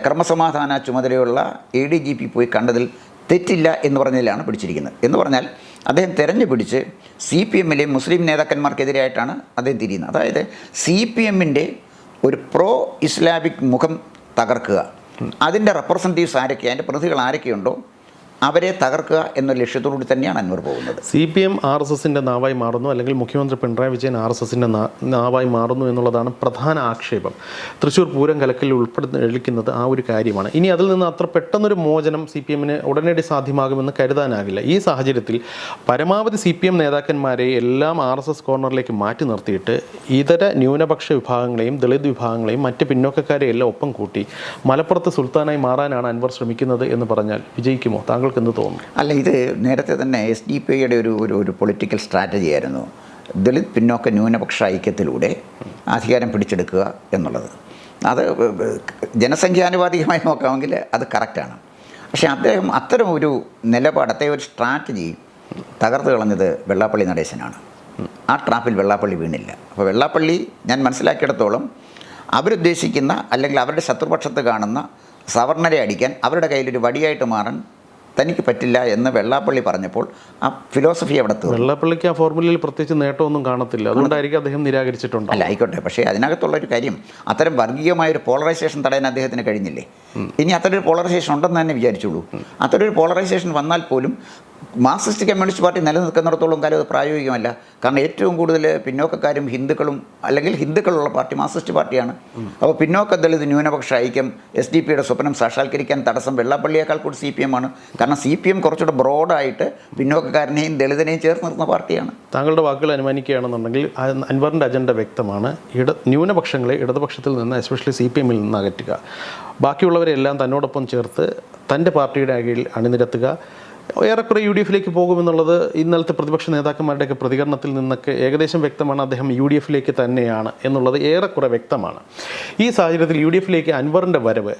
ക്രമസമാധാന ചുമതലയുള്ള ADGP പോയി കണ്ടതിൽ തെറ്റില്ല എന്ന് പറഞ്ഞതിലാണ് പിടിച്ചിരിക്കുന്നത്. എന്ന് പറഞ്ഞാൽ അദ്ദേഹം തെരഞ്ഞു പിടിച്ച് CPMലെ മുസ്ലിം നേതാക്കന്മാർക്കെതിരായിട്ടാണ് അദ്ദേഹം തിരിയുന്നത്. അതായത് CPMൻ്റെ ഒരു പ്രോ ഇസ്ലാമിക് മുഖം തകർക്കുക, അതിൻ്റെ റെപ്രസെൻറ്റേറ്റീവ്സ് ആരൊക്കെ, അതിൻ്റെ പ്രതികൾ ആരൊക്കെയുണ്ടോ അവരെ തകർക്കുക എന്ന ലക്ഷ്യത്തോടുകൂടി തന്നെയാണ് അൻവർ പോകുന്നത്. CPM RSSൻ്റെ നാവായി മാറുന്നു, അല്ലെങ്കിൽ മുഖ്യമന്ത്രി പിണറായി വിജയൻ RSSൻ്റെ നാവായി മാറുന്നു എന്നുള്ളതാണ് പ്രധാന ആക്ഷേപം. തൃശ്ശൂർ പൂരം കലക്കലിൽ ഉൾപ്പെടുന്നത് ആ ഒരു കാര്യമാണ്. ഇനി അതിൽ നിന്ന് അത്ര പെട്ടെന്നൊരു മോചനം CPMന് ഉടനടി സാധ്യമാകുമെന്ന് കരുതാനാകില്ല. ഈ സാഹചര്യത്തിൽ പരമാവധി CPM നേതാക്കന്മാരെ എല്ലാം RSS കോർണറിലേക്ക് മാറ്റി നിർത്തിയിട്ട് ഇതര ന്യൂനപക്ഷ വിഭാഗങ്ങളെയും ദളിത് വിഭാഗങ്ങളെയും മറ്റ് പിന്നോക്കക്കാരെയും എല്ലാം ഒപ്പം കൂട്ടി മലപ്പുറത്ത് സുൽത്താനായി മാറാനാണ് അൻവർ ശ്രമിക്കുന്നത് എന്ന് പറഞ്ഞാൽ വിജയിക്കുമോ? താങ്കൾ എന്ത് തോന്നുന്നു? അല്ല, ഇത് നേരത്തെ തന്നെ SDP ഒരു പൊളിറ്റിക്കൽ സ്ട്രാറ്റജി ആയിരുന്നു, ദളിത് പിന്നോക്ക ന്യൂനപക്ഷ ഐക്യത്തിലൂടെ അധികാരം പിടിച്ചെടുക്കുക എന്നുള്ളത്. അത് ജനസംഖ്യാനുപാതികമായി നോക്കാമെങ്കിൽ അത് കറക്റ്റാണ്. പക്ഷേ അദ്ദേഹം അത്തരം ഒരു നിലപാട്, അത്തരം ഒരു സ്ട്രാറ്റജി തകർത്ത് കളഞ്ഞത് വെള്ളാപ്പള്ളി നടേശനാണ്. ആ ട്രാപ്പിൽ വെള്ളാപ്പള്ളി വീണില്ല. അപ്പോൾ വെള്ളാപ്പള്ളി ഞാൻ മനസ്സിലാക്കിയിടത്തോളം അവരുദ്ദേശിക്കുന്ന അല്ലെങ്കിൽ അവരുടെ ശത്രുപക്ഷത്ത് കാണുന്ന സവർണരെ അടിക്കാൻ അവരുടെ കയ്യിലൊരു വടിയായിട്ട് മാറാൻ തനിക്ക് പറ്റില്ല എന്ന് വെള്ളാപ്പള്ളി പറഞ്ഞപ്പോൾ ആ ഫിലോസഫി അവിടെ തീർന്നു. വെള്ളാപ്പള്ളിക്ക് ആ ഫോർമുലയിൽ പ്രത്യേകിച്ച് നേട്ടമൊന്നും കാണത്തില്ല, അതുകൊണ്ടായിരിക്കും അദ്ദേഹം നിരാകരിച്ചിട്ടുണ്ട്. അല്ല, ആയിക്കോട്ടെ, പക്ഷേ അതിനകത്തുള്ളൊരു കാര്യം, അത്തരം വർഗീയമായൊരു പോളറൈസേഷൻ തടയാൻ അദ്ദേഹത്തിന് കഴിഞ്ഞില്ലേ? ഇനി അത്തരൊരു പോളറൈസേഷൻ ഉണ്ടെന്ന് തന്നെ വിചാരിച്ചുള്ളൂ. അത്തരൊരു പോളറൈസേഷൻ വന്നാൽ പോലും മാർക്സിസ്റ്റ് കമ്മ്യൂണിസ്റ്റ് പാർട്ടി നിലനിൽക്കുന്നിടത്തോളം കാലം അത് പ്രായോഗികമല്ല. കാരണം ഏറ്റവും കൂടുതൽ പിന്നോക്കക്കാരും ഹിന്ദുക്കളും അല്ലെങ്കിൽ ഹിന്ദുക്കളുള്ള പാർട്ടി മാർക്സിസ്റ്റ് പാർട്ടിയാണ്. അപ്പോൾ പിന്നോക്ക ദളിത് ന്യൂനപക്ഷ ഐക്യം SDP സ്വപ്നം സാക്ഷാത്കരിക്കാൻ തടസ്സം വെള്ളാപ്പള്ളിയേക്കാൾ കൂടി CPM ആണ്. കാരണം CPM കുറച്ചുകൂടെ ബ്രോഡായിട്ട് പിന്നോക്കക്കാരനെയും ദളിതനെയും ചേർത്ത് നിർത്തുന്ന പാർട്ടിയാണ്. താങ്കളുടെ വാക്കുകൾ അനുമാനിക്കുകയാണെന്നുണ്ടെങ്കിൽ അൻവറിൻ്റെ അജണ്ട വ്യക്തമാണ്. ന്യൂനപക്ഷങ്ങളെ ഇടതുപക്ഷത്തിൽ നിന്ന്, എസ്പെഷ്യലി CPMൽ നിന്ന് അകറ്റുക, ബാക്കിയുള്ളവരെല്ലാം തന്നോടൊപ്പം ചേർത്ത് തൻ്റെ പാർട്ടിയുടെ അകയിൽ അണിനിരത്തുക, ഏറെക്കുറെ UDFിലേക്ക് പോകുമെന്നുള്ളത് ഇന്നലത്തെ പ്രതിപക്ഷ നേതാക്കന്മാരുടെയൊക്കെ പ്രതികരണത്തിൽ നിന്നൊക്കെ ഏകദേശം വ്യക്തമാണ്. അദ്ദേഹം UDFിലേക്ക് തന്നെയാണ് എന്നുള്ളത് ഏറെക്കുറെ വ്യക്തമാണ്. ഈ സാഹചര്യത്തിൽ UDFിലേക്ക് അൻവറിൻ്റെ വരവ്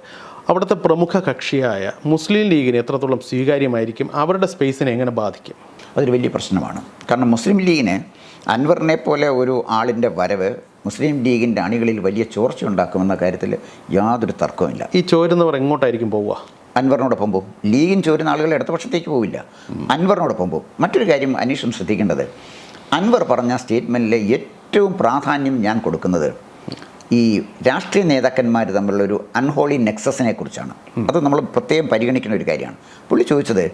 അവിടുത്തെ പ്രമുഖ കക്ഷിയായ മുസ്ലിം ലീഗിന് എത്രത്തോളം സ്വീകാര്യമായിരിക്കും? അവരുടെ സ്പേസിനെ എങ്ങനെ ബാധിക്കും? അതൊരു വലിയ പ്രശ്നമാണ്. കാരണം മുസ്ലിം ലീഗിന് അൻവറിനെ പോലെ ഒരു ആളിൻ്റെ വരവ് മുസ്ലിം ലീഗിൻ്റെ അണികളിൽ വലിയ ചോർച്ച ഉണ്ടാക്കുമെന്ന കാര്യത്തിൽ യാതൊരു തർക്കവുമില്ല. ഈ ചോരുന്നവർ എങ്ങോട്ടായിരിക്കും പോവുക? അൻവറിനോടൊപ്പം പോകും. ലീഗിന് ചോരുന്ന ആളുകൾ ഇടതുപക്ഷത്തേക്ക് പോവില്ല, അൻവറിനോടൊപ്പം പോകും. മറ്റൊരു കാര്യം അനീഷും ശ്രദ്ധിക്കേണ്ടത്, അൻവർ പറഞ്ഞ സ്റ്റേറ്റ്മെൻറ്റിലെ ഏറ്റവും പ്രാധാന്യം ഞാൻ കൊടുക്കുന്നത് ഈ രാഷ്ട്രീയ നേതാക്കന്മാർ തമ്മിലുള്ളൊരു അൺഹോളി നെക്സസിനെ കുറിച്ചാണ്. അത് നമ്മൾ പ്രത്യേകം പരിഗണിക്കുന്ന ഒരു കാര്യമാണ്. പുള്ളി ചോദിച്ചത്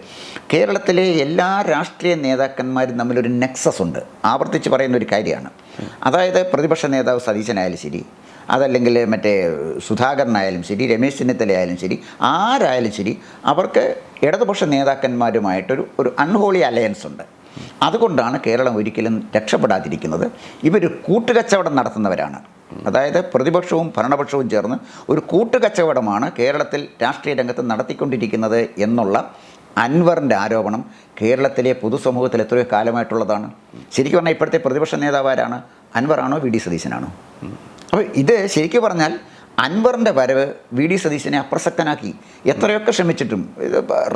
കേരളത്തിലെ എല്ലാ രാഷ്ട്രീയ നേതാക്കന്മാരും തമ്മിലൊരു നെക്സസ് ഉണ്ട്, ആവർത്തിച്ച് പറയുന്ന ഒരു കാര്യമാണ്. അതായത് പ്രതിപക്ഷ നേതാവ് സതീശനായാലും ശരി, അതല്ലെങ്കിൽ മറ്റേ സുധാകരനായാലും ശരി, രമേശ് ചെന്നിത്തലയായാലും ശരി, ആരായാലും ശരി, അവർക്ക് ഇടതുപക്ഷ നേതാക്കന്മാരുമായിട്ടൊരു അൺഹോളി അലയൻസ് ഉണ്ട്. അതുകൊണ്ടാണ് കേരളം ഒരിക്കലും രക്ഷപ്പെടാതിരിക്കുന്നത്. ഇവർ കൂട്ടുകച്ചവടം നടത്തുന്നവരാണ്. അതായത് പ്രതിപക്ഷവും ഭരണപക്ഷവും ചേർന്ന് ഒരു കൂട്ടുകച്ചവടമാണ് കേരളത്തിൽ രാഷ്ട്രീയ രംഗത്ത് നടത്തിക്കൊണ്ടിരിക്കുന്നത് എന്നുള്ള അൻവറിൻ്റെ ആരോപണം കേരളത്തിലെ പൊതുസമൂഹത്തിൽ എത്രയോ കാലമായിട്ടുള്ളതാണ്. ശരിക്കും പറഞ്ഞാൽ ഇപ്പോഴത്തെ പ്രതിപക്ഷ നേതാവ് ആരാണ്? അൻവറാണോ വി ഡി സതീശനാണോ? അപ്പോൾ ഇത് ശരിക്കും പറഞ്ഞാൽ അൻവറിൻ്റെ വരവ് വി ഡി സതീശനെ അപ്രസക്തനാക്കി. എത്രയൊക്കെ ശ്രമിച്ചിട്ടും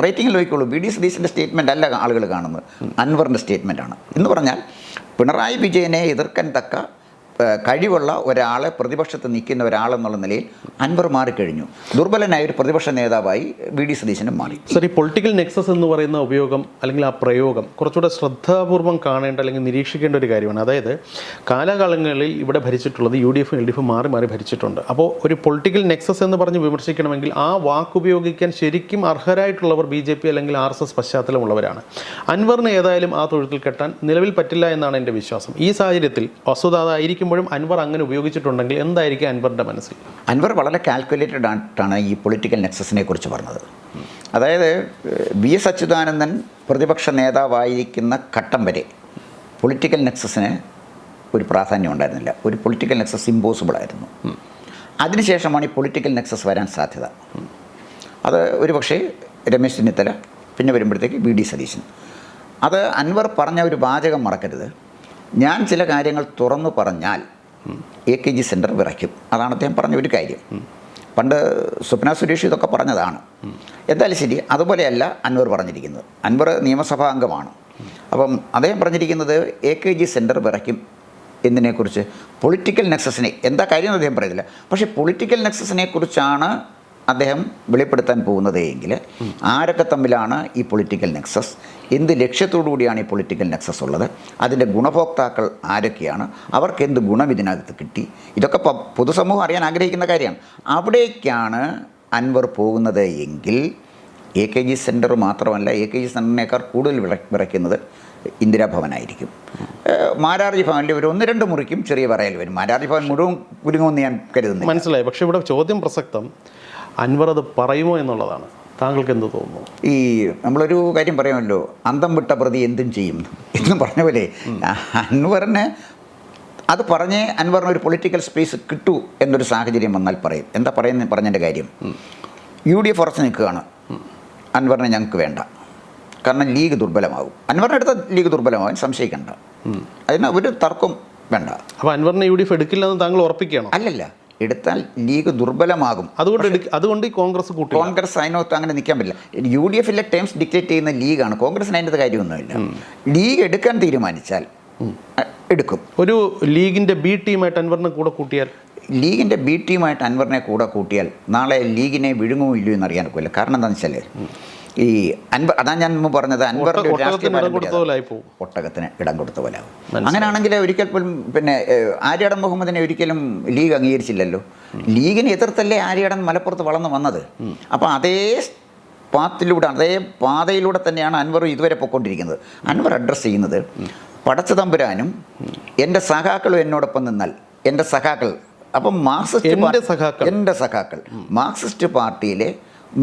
റേറ്റിംഗിൽ നോക്കിക്കോളൂ, വി ഡി സതീശൻ്റെ സ്റ്റേറ്റ്മെൻ്റ് അല്ല ആളുകൾ കാണുന്നത്, അൻവറിൻ്റെ സ്റ്റേറ്റ്മെൻറ്റാണ്. എന്ന് പറഞ്ഞാൽ പിണറായി വിജയനെ എതിർക്കാൻ തക്ക കഴിവുള്ള ഒരാളെ പ്രതിപക്ഷത്ത് നിൽക്കുന്ന ഒരാളെന്നുള്ള നിലയിൽ അൻവർ മാറിക്കഴിഞ്ഞു. ദുർബലനായ ഒരു പ്രതിപക്ഷ നേതാവായി വി ഡി സതീശനും മാറി. സർ, ഈ പൊളിറ്റിക്കൽ നെക്സസ് എന്ന് പറയുന്ന ഉപയോഗം അല്ലെങ്കിൽ ആ പ്രയോഗം കുറച്ചുകൂടെ ശ്രദ്ധാപൂർവം കാണേണ്ട അല്ലെങ്കിൽ നിരീക്ഷിക്കേണ്ട ഒരു കാര്യമാണ്. അതായത് കാലാകാലങ്ങളിൽ ഇവിടെ ഭരിച്ചിട്ടുള്ളത് UDF LDF മാറി മാറി ഭരിച്ചിട്ടുണ്ട്. അപ്പോൾ ഒരു പൊളിറ്റിക്കൽ നെക്സസ് എന്ന് പറഞ്ഞ് വിമർശിക്കണമെങ്കിൽ ആ വാക്കുപയോഗിക്കാൻ ശരിക്കും അർഹരായിട്ടുള്ളവർ BJP അല്ലെങ്കിൽ RSS പശ്ചാത്തലമുള്ളവരാണ്. അൻവറിന് ഏതായാലും ആ തൊഴുത്തിൽ കെട്ടാൻ നിലവിൽ പറ്റില്ല എന്നാണ് എൻ്റെ വിശ്വാസം. ഈ സാഹചര്യത്തിൽ വസ്തുത അതായിരിക്കുമ്പോഴും അൻവർ അങ്ങനെ ഉപയോഗിച്ചിട്ടുണ്ടെങ്കിൽ എന്തായിരിക്കും അൻവറിൻ്റെ മനസ്സിൽ? അൻവർ വളരെ കാൽക്കുലേറ്റഡ് ആയിട്ടാണ് ഈ പൊളിറ്റിക്കൽ നെക്സസിനെ കുറിച്ച് പറഞ്ഞത്. അതായത് VS അച്യുതാനന്ദൻ പ്രതിപക്ഷ നേതാവായിരിക്കുന്ന ഘട്ടം വരെ പൊളിറ്റിക്കൽ നെക്സസിന് ഒരു പ്രാധാന്യം ഉണ്ടായിരുന്നില്ല. ഒരു പൊളിറ്റിക്കൽ നെക്സസ് ഇമ്പോസിബിൾ ആയിരുന്നു. അതിനുശേഷമാണ് ഈ പൊളിറ്റിക്കൽ നെക്സസ് വരാൻ സാധ്യത. അത് ഒരു പക്ഷേ രമേശ് ചെന്നിത്തല, പിന്നെ വരുമ്പോഴത്തേക്ക് വി ഡി സതീശൻ. അത് അൻവർ പറഞ്ഞ ഒരു വാചകം മറക്കരുത്, ഞാൻ ചില കാര്യങ്ങൾ തുറന്നു പറഞ്ഞാൽ AKG സെൻറ്റർ വിറയ്ക്കും. അതാണ് അദ്ദേഹം പറഞ്ഞ ഒരു കാര്യം. പണ്ട് സ്വപ്ന സുരേഷ് ഇതൊക്കെ പറഞ്ഞതാണ്. എന്തായാലും ശരി, അതുപോലെയല്ല അൻവർ പറഞ്ഞിരിക്കുന്നത്. അൻവർ നിയമസഭാ അംഗമാണ്. അപ്പം അദ്ദേഹം പറഞ്ഞിരിക്കുന്നത് AKG സെൻറ്റർ വിറയ്ക്കും എന്നതിനെക്കുറിച്ച്. പൊളിറ്റിക്കൽ നെക്സസിനെ എന്താ കാര്യം അദ്ദേഹം പറയുന്നില്ല. പക്ഷേ പൊളിറ്റിക്കൽ നെക്സസിനെ കുറിച്ചാണ് അദ്ദേഹം വെളിപ്പെടുത്താൻ പോകുന്നത് എങ്കിൽ ആരൊക്കെ തമ്മിലാണ് ഈ പൊളിറ്റിക്കൽ നെക്സസ്, എന്ത് ലക്ഷ്യത്തോടു കൂടിയാണ് ഈ പൊളിറ്റിക്കൽ നെക്സസ് ഉള്ളത്, അതിൻ്റെ ഗുണഭോക്താക്കൾ ആരൊക്കെയാണ്, അവർക്ക് എന്ത് ഗുണം ഇതിനകത്ത് കിട്ടി, ഇതൊക്കെ പൊതുസമൂഹം അറിയാൻ ആഗ്രഹിക്കുന്ന കാര്യമാണ്. അവിടേക്കാണ് അൻവർ പോകുന്നത് എങ്കിൽ AKG സെൻറ്റർ മാത്രമല്ല, AKG സെൻറ്ററിനേക്കാൾ കൂടുതൽ വിറയ്ക്കുന്നത് ഇന്ദിരാഭവനായിരിക്കും. മാരാർജി ഭവനിൽ ഒരു 1-2 മുറിക്കും ചെറിയ പറയൽ വരും. മാരാർജി ഭവൻ മുഴുവൻ കുരുങ്ങുമെന്ന് ഞാൻ കരുതുന്നു. മനസ്സിലായി. പക്ഷേ ഇവിടെ ചോദ്യം പ്രസക്തം അൻവർ അത് പറയുമോ എന്നുള്ളതാണ്. താങ്കൾക്ക് എന്ത് തോന്നുന്നു? ഈ നമ്മളൊരു കാര്യം പറയുമല്ലോ, അന്തം വിട്ട പ്രതി എന്തും ചെയ്യും എന്ന് പറഞ്ഞ പോലെ അൻവറിന് അത് പറഞ്ഞേ അൻവറിന് ഒരു പൊളിറ്റിക്കൽ സ്പേസ് കിട്ടൂ എന്നൊരു സാഹചര്യം വന്നാൽ പറയും. എന്താ പറഞ്ഞതിൻ്റെ കാര്യം, UDF ഉറച്ചു നിൽക്കുകയാണ്, അൻവറിനെ ഞങ്ങൾക്ക് വേണ്ട, കാരണം ലീഗ് ദുർബലമാകും. അൻവറിൻ്റെ അടുത്ത ലീഗ് ദുർബലമാകും, സംശയിക്കേണ്ട, അതിന് ഒരു തർക്കം വേണ്ട. അപ്പോൾ അൻവറിനെ UDF എടുക്കില്ലെന്ന് താങ്കൾ ഉറപ്പിക്കുകയാണോ? അല്ലല്ല, എടുത്താൽ ലീഗ് ദുർബലമാകും. അതുകൊണ്ട് കോൺഗ്രസ് അതിനകത്ത് അങ്ങനെ നിൽക്കാൻ പറ്റില്ല. UDF ടേംസ് ഡിക്റ്റേറ്റ് ചെയ്യുന്ന ലീഗാണ്. കോൺഗ്രസിന് അതിൻ്റെ കാര്യമൊന്നുമില്ല. ലീഗ് എടുക്കാൻ തീരുമാനിച്ചാൽ എടുക്കും. ഒരു ലീഗിൻ്റെ B ടീമായിട്ട് അൻവറിനെ കൂടെ കൂട്ടിയാൽ, ലീഗിൻ്റെ B ടീമായിട്ട് അൻവറിനെ കൂടെ കൂട്ടിയാൽ നാളെ ലീഗിനെ വിഴുങ്ങുമോ ഇല്ലയോ എന്ന് അറിയാൻ ഒക്കില്ല. കാരണം എന്താണെന്ന് വെച്ചാൽ ഈ അൻവർ, അതാണ് ഞാൻ മുമ്പ് പറഞ്ഞത്, അൻവറിൻ്റെ ഒരു രാഷ്ട്രീയ ഒട്ടകത്തിന് ഇടം കൊടുത്ത പോലെ ആവും. അങ്ങനെയാണെങ്കിൽ ഒരിക്കൽ പോലും പിന്നെ ആര്യാടൻ മുഹമ്മദിനെ ഒരിക്കലും ലീഗ് അംഗീകരിച്ചില്ലല്ലോ. ലീഗിനെ എതിർത്തല്ലേ ആര്യാടൻ മലപ്പുറത്ത് വളർന്നു വന്നത്. അപ്പോൾ അതേ പാതയിലൂടെ തന്നെയാണ് അൻവർ ഇതുവരെ പൊയ്ക്കൊണ്ടിരിക്കുന്നത്. അൻവർ അഡ്രസ്സ് ചെയ്യുന്നത് പടച്ചതമ്പുരാനും എൻ്റെ സഖാക്കളും എന്നോടൊപ്പം നിന്നാൽ, എൻ്റെ സഖാക്കൾ, അപ്പം എൻ്റെ സഖാക്കൾ മാർക്സിസ്റ്റ് പാർട്ടിയിലെ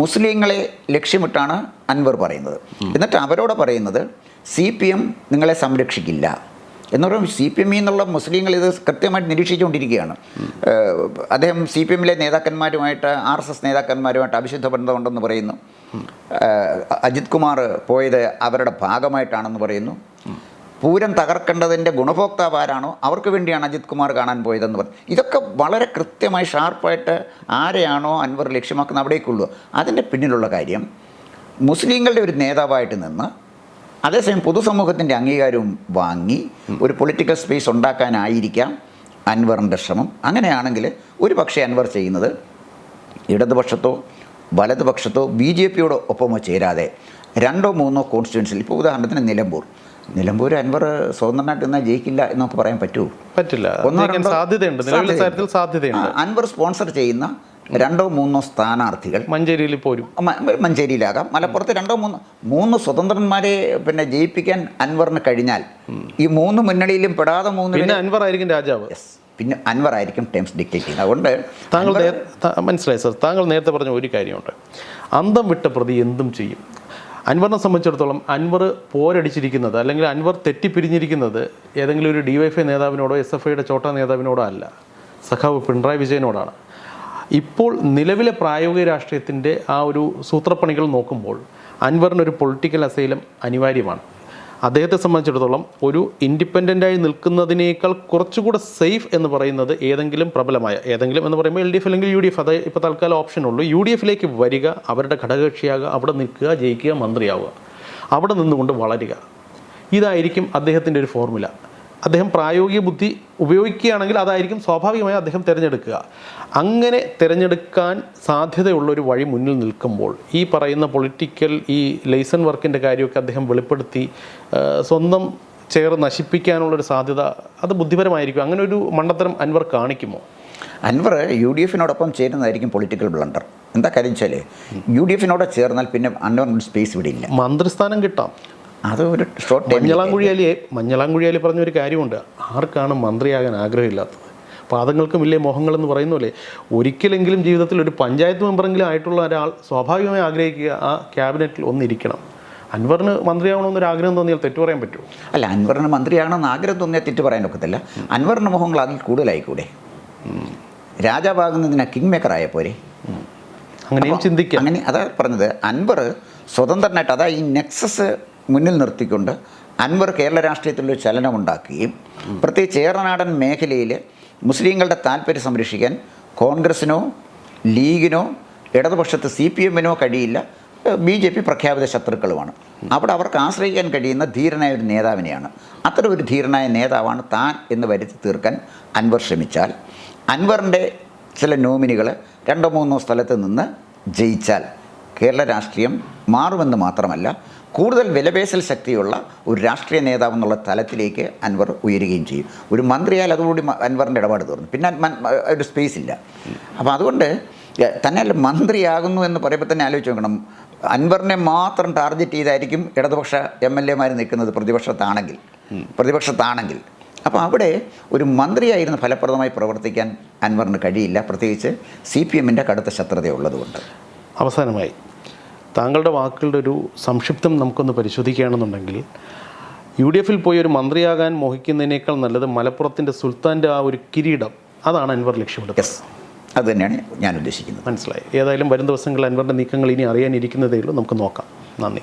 മുസ്ലിങ്ങളെ ലക്ഷ്യമിട്ടാണ് അൻവർ പറയുന്നത്. എന്നിട്ട് അവരോട് പറയുന്നത് CPM നിങ്ങളെ സംരക്ഷിക്കില്ല എന്ന് പറയുമ്പോൾ CPM എന്നുള്ള മുസ്ലിങ്ങൾ ഇത് കൃത്യമായിട്ട് നിരീക്ഷിച്ചുകൊണ്ടിരിക്കുകയാണ്. അദ്ദേഹം CPM നേതാക്കന്മാരുമായിട്ട് RSS നേതാക്കന്മാരുമായിട്ട് അവിശുദ്ധ ബന്ധമുണ്ടെന്ന് പറയുന്നു. അജിത് കുമാർ പോയത് അവരുടെ ഭാഗമായിട്ടാണെന്ന് പറയുന്നു. പൂരം തകർക്കേണ്ടതിൻ്റെ ഗുണഭോക്താവ് ആരാണോ അവർക്ക് വേണ്ടിയാണ് അജിത് കുമാർ കാണാൻ പോയതെന്ന് പറഞ്ഞു. ഇതൊക്കെ വളരെ കൃത്യമായി ഷാർപ്പായിട്ട് ആരെയാണോ അൻവർ ലക്ഷ്യമാക്കുന്നത് അവിടേക്കുള്ളൂ. അതിൻ്റെ പിന്നിലുള്ള കാര്യം മുസ്ലിങ്ങളുടെ ഒരു നേതാവായിട്ട് നിന്ന് അതേസമയം പൊതുസമൂഹത്തിൻ്റെ അംഗീകാരവും വാങ്ങി ഒരു പൊളിറ്റിക്കൽ സ്പേസ് ഉണ്ടാക്കാനായിരിക്കാം അൻവറിൻ്റെ ശ്രമം. അങ്ങനെയാണെങ്കിൽ ഒരു പക്ഷേ അൻവർ ചെയ്യുന്നത് ഇടതുപക്ഷത്തോ വലതുപക്ഷത്തോ BJPയോടോ ഒപ്പമോ ചേരാതെ 2 or 3 കോൺസ്റ്റിറ്റ്യുവൻസിൽ, ഇപ്പോൾ ഉദാഹരണത്തിന് നിലമ്പൂർ അൻവർ സ്വതന്ത്രനായിട്ട് നിന്നാൽ ജയിക്കില്ല എന്നൊക്കെ പറയാൻ പറ്റുമോ? പറ്റില്ല. സാധ്യതയുണ്ട്, നിലവിലെ സാഹചര്യത്തിൽ സാധ്യതയുണ്ട്. അൻവർ സ്പോൺസർ ചെയ്യുന്ന 2 or 3 സ്ഥാനാർത്ഥികൾ മഞ്ചേരിയിൽ പോരും, മഞ്ചേരിയിലാകാം, മലപ്പുറത്ത് 2 or 3 സ്വതന്ത്രന്മാരെ പിന്നെ ജയിപ്പിക്കാൻ അൻവറിന് കഴിഞ്ഞാൽ ഈ 3 മുന്നണിയിലും പെടാതെ 3 പിന്നെ അൻവർ ആയിരിക്കും രാജാവ്. പിന്നെ അൻവർ ആയിരിക്കും ടേംസ് ഡിക്റ്റേറ്റ് ചെയ്യുന്നത്. അതുകൊണ്ട് താങ്കൾ മനസ്സിലായി സർ, താങ്കൾ നേരത്തെ പറഞ്ഞ ഒരു കാര്യമുണ്ട്, അന്തം വിട്ട പ്രതി എന്തും ചെയ്യും. അൻവറിനെ സംബന്ധിച്ചിടത്തോളം അൻവർ പോരടിച്ചിരിക്കുന്നത്, അല്ലെങ്കിൽ അൻവർ തെറ്റിപ്പിരിഞ്ഞിരിക്കുന്നത് ഏതെങ്കിലും ഒരു DYFI നേതാവിനോടോ SFIയുടെ ചോട്ടാ നേതാവിനോടോ അല്ല, സഖാവ് പിണറായി വിജയനോടാണ്. ഇപ്പോൾ നിലവിലെ പ്രായോഗിക രാഷ്ട്രീയത്തിൻ്റെ ആ ഒരു സൂത്രപ്പണികൾ നോക്കുമ്പോൾ അൻവറിനൊരു പൊളിറ്റിക്കൽ അസൈലം അനിവാര്യമാണ്. അദ്ദേഹത്തെ സംബന്ധിച്ചിടത്തോളം ഒരു ഇൻഡിപെൻഡൻ്റായി നിൽക്കുന്നതിനേക്കാൾ കുറച്ചുകൂടെ സേഫ് എന്ന് പറയുന്നത് ഏതെങ്കിലും പ്രബലമായ, ഏതെങ്കിലും എന്ന് പറയുമ്പോൾ LDF അല്ലെങ്കിൽ UDF, അത് ഇപ്പോൾ തൽക്കാലം ഓപ്ഷനുള്ളൂ. UDFിലേക്ക് വരിക, അവരുടെ ഘടകകക്ഷിയാകുക, അവിടെ നിൽക്കുക, ജയിക്കുക, മന്ത്രിയാവുക, അവിടെ നിന്നുകൊണ്ട് വളരുക. ഇതായിരിക്കും അദ്ദേഹത്തിൻ്റെ ഒരു ഫോർമുല. അദ്ദേഹം പ്രായോഗിക ബുദ്ധി ഉപയോഗിക്കുകയാണെങ്കിൽ അതായിരിക്കും സ്വാഭാവികമായി അദ്ദേഹം തിരഞ്ഞെടുക്കുക. അങ്ങനെ തിരഞ്ഞെടുക്കാൻ സാധ്യതയുള്ളൊരു വഴി മുന്നിൽ നിൽക്കുമ്പോൾ ഈ പറയുന്ന പൊളിറ്റിക്കൽ ഈ ലൈസൺ വർക്കിൻ്റെ കാര്യമൊക്കെ അദ്ദേഹം വെളിപ്പെടുത്തി സ്വന്തം ചെയർ നശിപ്പിക്കാനുള്ളൊരു സാധ്യത അത് ബുദ്ധിപരമായിരിക്കും. അങ്ങനെ ഒരു മണ്ടത്തരം അൻവർ കാണിക്കുമോ? അൻവർ UDFിനോടൊപ്പം ചേരുന്നതായിരിക്കും പൊളിറ്റിക്കൽ ബ്ലണ്ടർ. എന്താ കാര്യം വെച്ചാൽ UDFിനോട് ചേർന്നാൽ പിന്നെ അൻവറിന് സ്പേസ് ഇവിടെ ഇല്ല. മന്ത്രിസ്ഥാനം കിട്ടാം, അത് ഒരു ഷോർട്ട്. മഞ്ഞളാംകുഴിയാലി പറഞ്ഞൊരു കാര്യമുണ്ട്, ആർക്കാണ് മന്ത്രിയാകാൻ ആഗ്രഹമില്ലാത്തത്? പാദങ്ങൾക്കും വലിയ മോഹങ്ങളെന്ന് പറയുന്നില്ലേ. ഒരിക്കലെങ്കിലും ജീവിതത്തിൽ ഒരു പഞ്ചായത്ത് മെമ്പറെങ്കിലും ആയിട്ടുള്ള ഒരാൾ സ്വാഭാവികമായി ആഗ്രഹിക്കുക ആ ക്യാബിനറ്റിൽ ഒന്നിരിക്കണം. അൻവറിന് മന്ത്രിയാവണമെന്നൊരു ആഗ്രഹം തോന്നിയാൽ തെറ്റു പറയാൻ പറ്റുമോ? അല്ല, അൻവറിന് മന്ത്രിയാണെന്ന് ആഗ്രഹം തോന്നിയാൽ തെറ്റ് പറയാൻ ഒക്കത്തില്ല. അൻവറിൻ്റെ മോഹങ്ങൾ അതിൽ കൂടുതലായിക്കൂടെ? രാജാവാകുന്നതിന് കിങ് മേക്കർ ആയ പോരെ? അങ്ങനെയും ചിന്തിക്കാം. അങ്ങനെ അതാ പറഞ്ഞത്, അൻവർ സ്വതന്ത്രനായിട്ട്, അതാ ഈ നെക്സസ് മുന്നിൽ നിർത്തിക്കൊണ്ട് അൻവർ കേരള രാഷ്ട്രീയത്തിലൊരു ചലനമുണ്ടാക്കുകയും പ്രത്യേകിച്ച് ഏറനാടൻ മേഖലയിൽ മുസ്ലിങ്ങളുടെ താല്പര്യം സംരക്ഷിക്കാൻ കോൺഗ്രസിനോ ലീഗിനോ ഇടതുപക്ഷത്ത് CPMനോ കഴിയില്ല. BJP പ്രഖ്യാപിത ശത്രുക്കളുമാണ്. അവിടെ അവർക്ക് ആശ്രയിക്കാൻ കഴിയുന്ന ധീരനായ ഒരു നേതാവിനെയാണ്. അത്തരം ഒരു ധീരനായ നേതാവാണ് താൻ എന്ന് വരുത്തി തീർക്കാൻ അൻവർ ശ്രമിച്ചാൽ, അൻവറിൻ്റെ ചില നോമിനികൾ 2 or 3 സ്ഥലത്ത് നിന്ന് ജയിച്ചാൽ കേരള രാഷ്ട്രീയം മാറുമെന്ന് മാത്രമല്ല, കൂടുതൽ വിലപേശൽ ശക്തിയുള്ള ഒരു രാഷ്ട്രീയ നേതാവ് എന്നുള്ള തലത്തിലേക്ക് അൻവർ ഉയരുകയും ചെയ്യും. ഒരു മന്ത്രിയാൽ അതോടുകൂടി അൻവറിൻ്റെ ഇടപാട് തീർന്നു, പിന്നെ ഒരു സ്പേസ് ഇല്ല. അപ്പോൾ അതുകൊണ്ട് തന്നെ മന്ത്രിയാകുന്നു എന്ന് പറയുമ്പോൾ തന്നെ ആലോചിച്ച് നോക്കണം, അൻവറിനെ മാത്രം ടാർഗറ്റ് ചെയ്തായിരിക്കും ഇടതുപക്ഷ MLAമാർ നിൽക്കുന്നത് പ്രതിപക്ഷത്താണെങ്കിൽ. അപ്പോൾ അവിടെ ഒരു മന്ത്രിയായിരുന്ന് ഫലപ്രദമായി പ്രവർത്തിക്കാൻ അൻവറിന് കഴിയില്ല, പ്രത്യേകിച്ച് CPMൻ്റെ കടുത്ത ശത്രുത ഉള്ളതുകൊണ്ട്. അവസാനമായി താങ്കളുടെ വാക്കുകളുടെ ഒരു സംക്ഷിപ്തം നമുക്കൊന്ന് പരിശോധിക്കുകയാണെന്നുണ്ടെങ്കിൽ, UDFിൽ പോയി ഒരു മന്ത്രിയാകാൻ മോഹിക്കുന്നതിനേക്കാൾ നല്ലത് മലപ്പുറത്തിൻ്റെ സുൽത്താൻ്റെ ആ ഒരു കിരീടം, അതാണ് അൻവർ ലക്ഷ്യമിടുന്നത്. അത് തന്നെയാണ് ഞാൻ ഉദ്ദേശിക്കുന്നത്. മനസ്സിലായി. ഏതായാലും വരും ദിവസങ്ങളിൽ അൻവറിൻ്റെ നീക്കങ്ങൾ ഇനി അറിയാനിരിക്കുന്നതേ ഉള്ളൂ. നമുക്ക് നോക്കാം. നന്ദി.